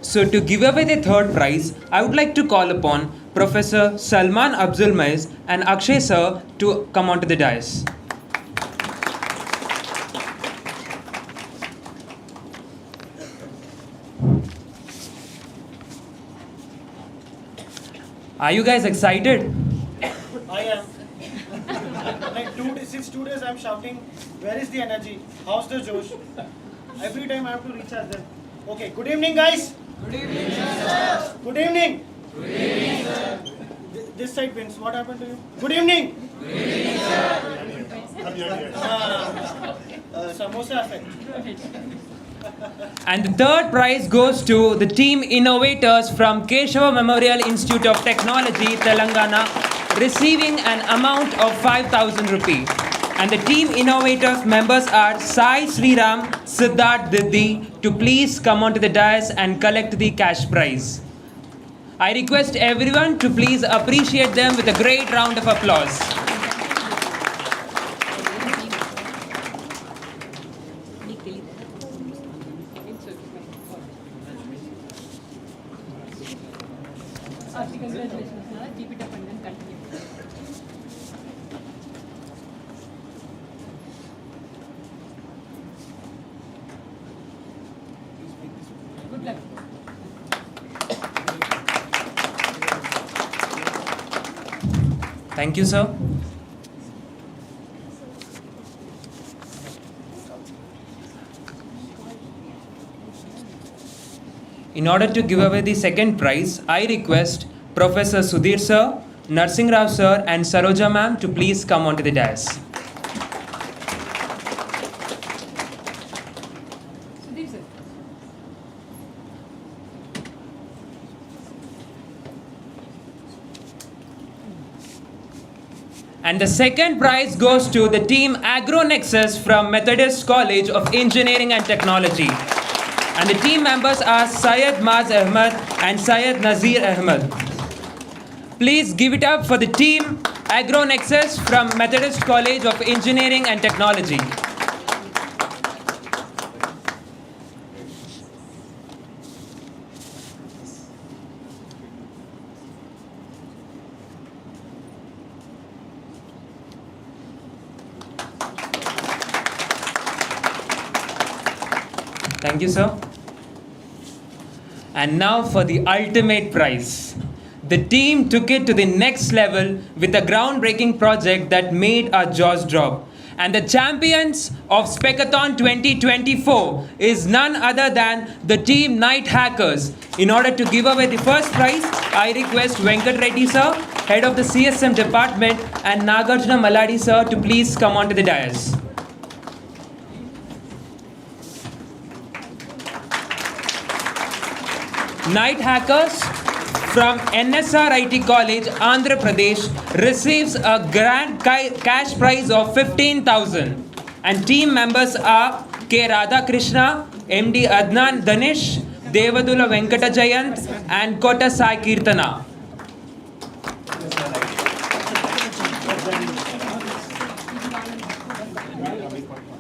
So to give away the 3rd prize, I would like to call upon Professor Salman Abdulmaiz and Akshay sir to come onto the dais. Are you guys excited? I am. Like since 2 days I'm shouting, where is the energy? How's the Josh? Every time I have to recharge them. Okay, good evening guys. Good evening, sir. Good evening. Good evening, sir. This side wins. What happened to you? Good evening. Good evening, sir. Samosa effect. And the 3rd prize goes to the team innovators from Keshava Memorial Institute of Technology, Telangana, receiving an amount of 5,000 rupees. And the team innovators members are Sai Sriram, Siddharth Diddi, to please come onto the dais and collect the cash prize. I request everyone to please appreciate them with a great round of applause. Thank you, sir. In order to give away the second prize, I request Professor Sudhir sir, Narsing Rao sir and Saroja ma'am to please come onto the dais. And the second prize goes to the team AgroNexus from Methodist College of Engineering and Technology. And the team members are Syed Maz Ahmed and Syed Nazir Ahmed. Please give it up for the team AgroNexus from Methodist College of Engineering and Technology. Thank you, sir. And now for the ultimate prize. The team took it to the next level with a groundbreaking project that made our jaws drop. And the champions of SPECATHON 2024 is none other than the team Night Hackers. In order to give away the first prize, I request Venkat Reddy sir, head of the CSM department, and Nagarjuna Maladi sir to please come onto the dais. Night Hackers from NSR IT College, Andhra Pradesh receives a grand cash prize of 15,000. And team members are K. Radhakrishna, MD Adnan Danish, Devadula Venkata Jayant and Kota Sai Kirtana.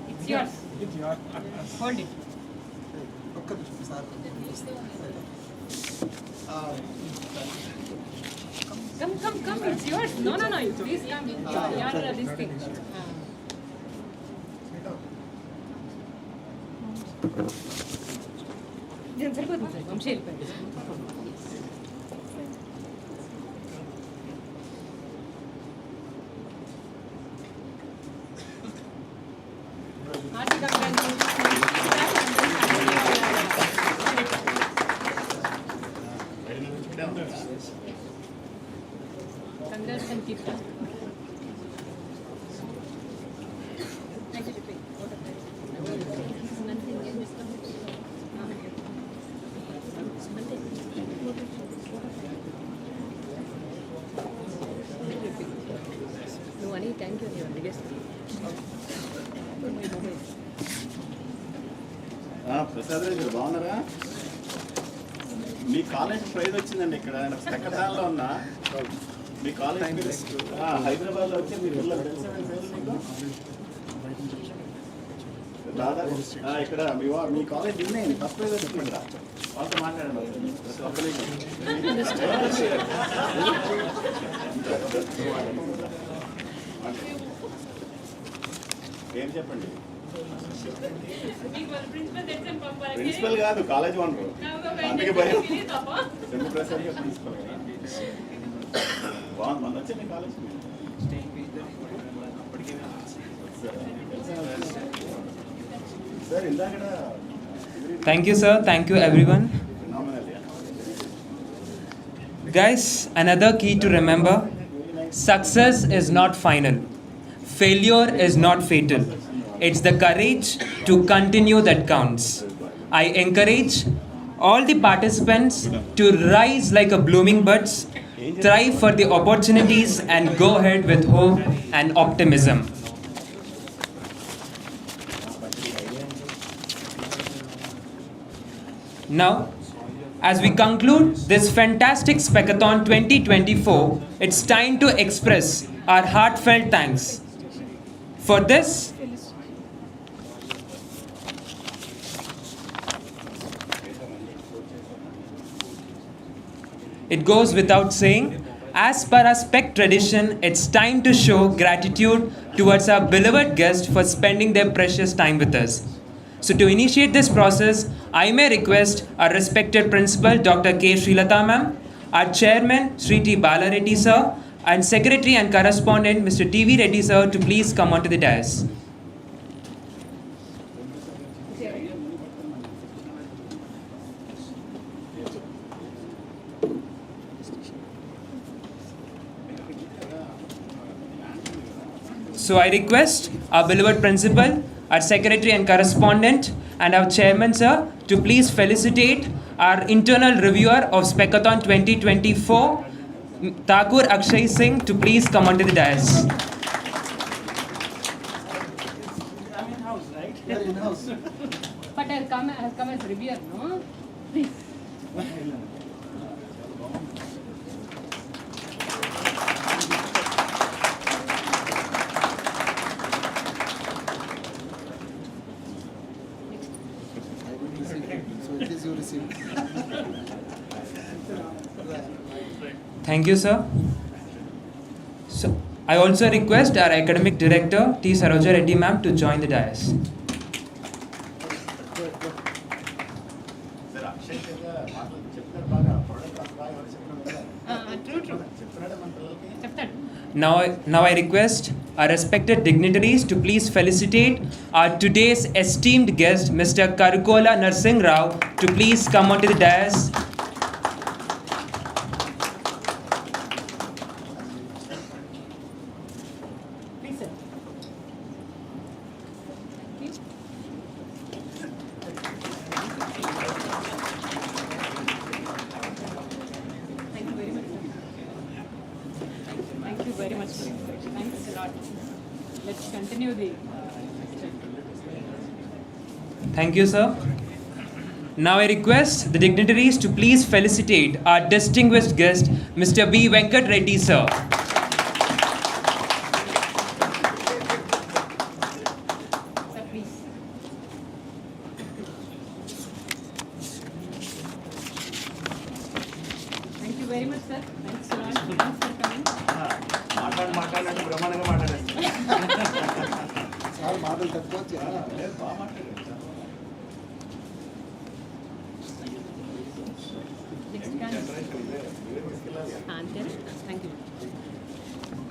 It's yours. Hold it. Come, it's yours. No, please come. You're this thing. Then సరిపోతుంది sir Vamsi వెళ్ళిపోయింది Congrats and keep that. Thank you, no, Ani, thank you. Your biggest. Prasad రాజు గారు బాగున్నారా? మీ college praise వచ్చిందండి ఇక్కడ స్పెకథాన్లో ఉన్నా. మీ college హైదరాబాద్లో వచ్చి మీరు వెళ్ళారు తెలుసా దాదాపు ఇక్కడ మీ కాలేజ్ ఉన్నాయండి ఫస్ట్ ప్రైజ్ వచ్చింది ఇక్కడ వాళ్ళతో మాట్లాడండి. ఏం చెప్పండి? ప్రిన్సిపల్ కాదు కాలేజ్ ఓనరు, అందుకే భయం. ప్రసాద్ గారు ప్రిన్సిపల్ బాగుంది. మన వచ్చే మీ కాలేజ్ సార్ ఇందాక. Thank you, sir. Thank you, everyone. Guys, another key to remember: success is not final. Failure is not fatal. It's the courage to continue that counts. I encourage all the participants to rise like a blooming buds, thrive for the opportunities and go ahead with hope and optimism. Now, as we conclude this fantastic SPECATHON 2024, it's time to express our heartfelt thanks. For this, it goes without saying, as per our SPEC tradition, it's time to show gratitude towards our beloved guests for spending their precious time with us. So to initiate this process, I may request our respected principal, Dr. K. Srilata ma'am, our chairman, Sri T. Balareddy sir, and Secretary and Correspondent Mr. TV Reddy sir to please come onto the dais. So I request our beloved principal, our secretary and correspondent, and our chairman sir to please felicitate our internal reviewer of SPECATHON 2024, Thakur Akshay Singh, to please come onto the dais. But I'll come as reviewer, no? Please. Thank you, sir. So, I also request our academic director, T. Saroja Reddy ma'am, to join the dais. Now I request our respected dignitaries to please felicitate our today's esteemed guest, Mr. Karukola Narsingh Rao, to please come onto the dais. Thank you very much. Thanks a lot. Let's continue the. Thank you, sir. Now I request the dignitaries to please felicitate our distinguished guest, Mr. B. Venkat Reddy, sir. Sir, please. Thank you very much, sir. Thanks a lot. Thanks for coming. మాట్లాడండి బ్రహ్మాండంగా మాట్లాడండి. చాలా మాటలు తక్కువ లేదు, బాగా మాట్లాడండి. Thank you.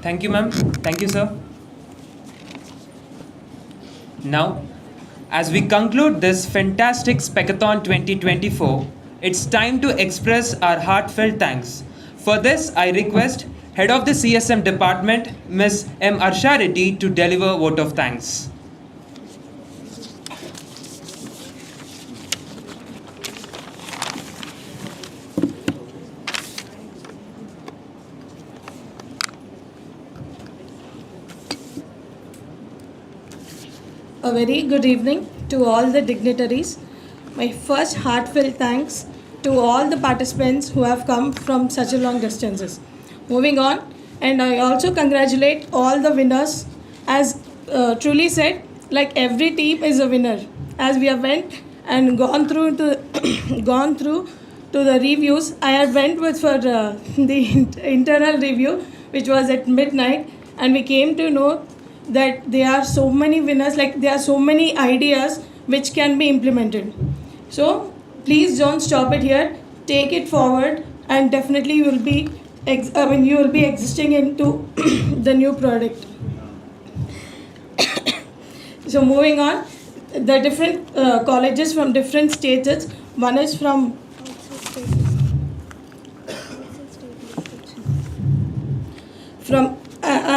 Thank you, ma'am. Thank you, sir. Now, as we conclude this fantastic SPECATHON 2024, it's time to express our heartfelt thanks. For this, I request Head of the CSM Department, Ms. M. Arsha Reddy, to deliver vote of thanks. A very good evening to all the dignitaries. My first heartfelt thanks to all the participants who have come from such a long distances. Moving on, and I also congratulate all the winners. As truly said, like every team is a winner. As we have went and gone through to the reviews, I had went with for the internal review, which was at midnight, and we came to know that there are so many winners, like there are so many ideas which can be implemented. So please don't stop it here, take it forward, and definitely you will be existing into the new product. So moving on, the different colleges from different states. One is from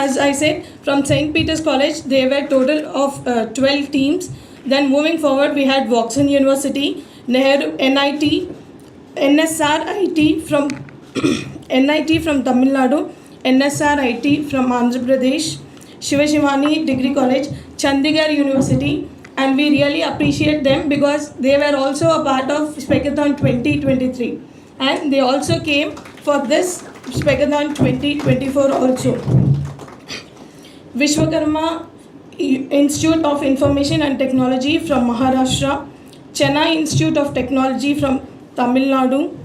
as I said, from St. Peter's College. They were total of 12 teams. Then moving forward, we had Vauxhall University, Nehru, NIT, NSRIT from NIT from Tamil Nadu, NSRIT from Andhra Pradesh, Shivashivani Degree College, Chandigarh University, and we really appreciate them because they were also a part of SPECATHON 2023, and they also came for this SPECATHON 2024 also. Vishwakarma Institute of Information and Technology from Maharashtra, Chennai Institute of Technology from Tamil Nadu,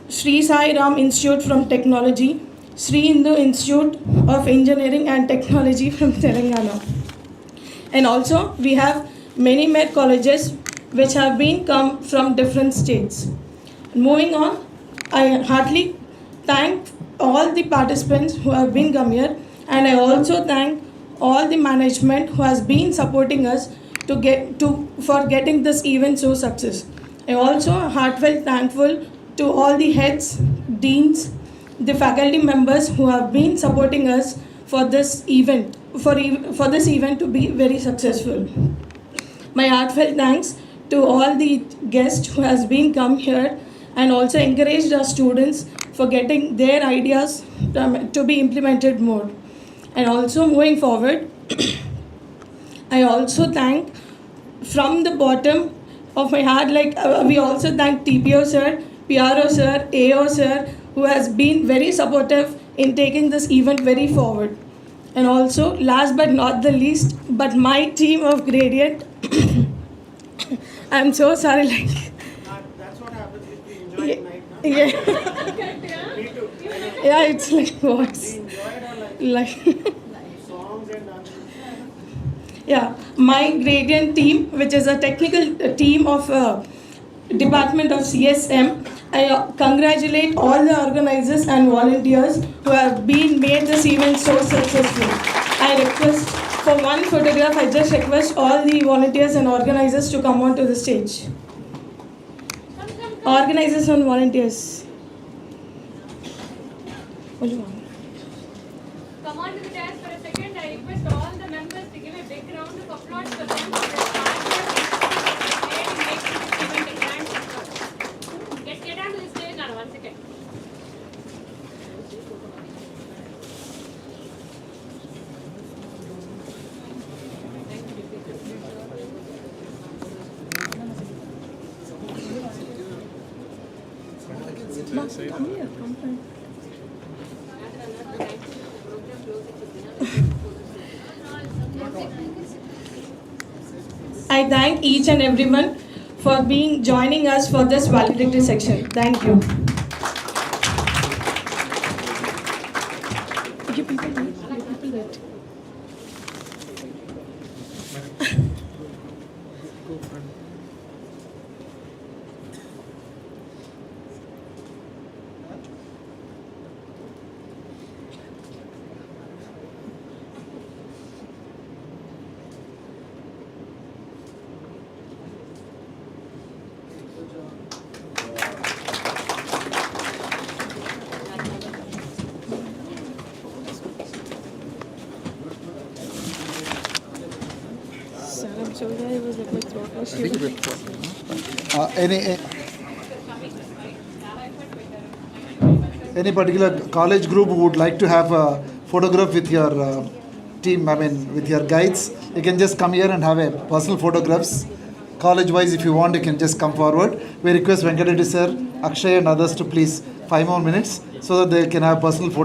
Sri Sai Ram Institute from Technology, Sri Hindu Institute of Engineering and Technology from Telangana. And also we have many more colleges which have been come from different states. Moving on, I heartily thank all the participants who have been come here, and I also thank all the management who has been supporting us for getting this event so success. I also heartfelt thankful to all the heads, deans, the faculty members who have been supporting us for this event, for this event to be very successful. My heartfelt thanks to all the guests who has been come here and also encouraged our students for getting their ideas to be implemented more. And also moving forward, I also thank from the bottom of my heart, we also thank TPO sir, PRO sir, AO sir, who has been very supportive in taking this event very forward. And also, last but not the least, but my team of Gradient, I'm so sorry, That's what happens if we enjoy it night, no? Yeah. Me too. Yeah, it's like what? We enjoyed our Like songs and dances. yeah, my Gradient team, which is a technical team of Department of CSM, I congratulate all the organizers and volunteers who have been made this event so successful. I request for one photograph. I just request all the volunteers and organizers to come onto the stage. Organizers and volunteers. Come on to the dais for a second. I request all the members to give a big round of applause for them for their hard work in making this event a grand success. Get onto the stage now, 1 second. I thank each and everyone for joining us for this valedictory section. Thank you. Any particular college group who would like to have a photograph with your team, with your guides, you can just come here and have a personal photographs. College wise, if you want, you can just come forward. We request Venkatesh sir, Akshay and others to please 5 more minutes so that they can have personal photographs.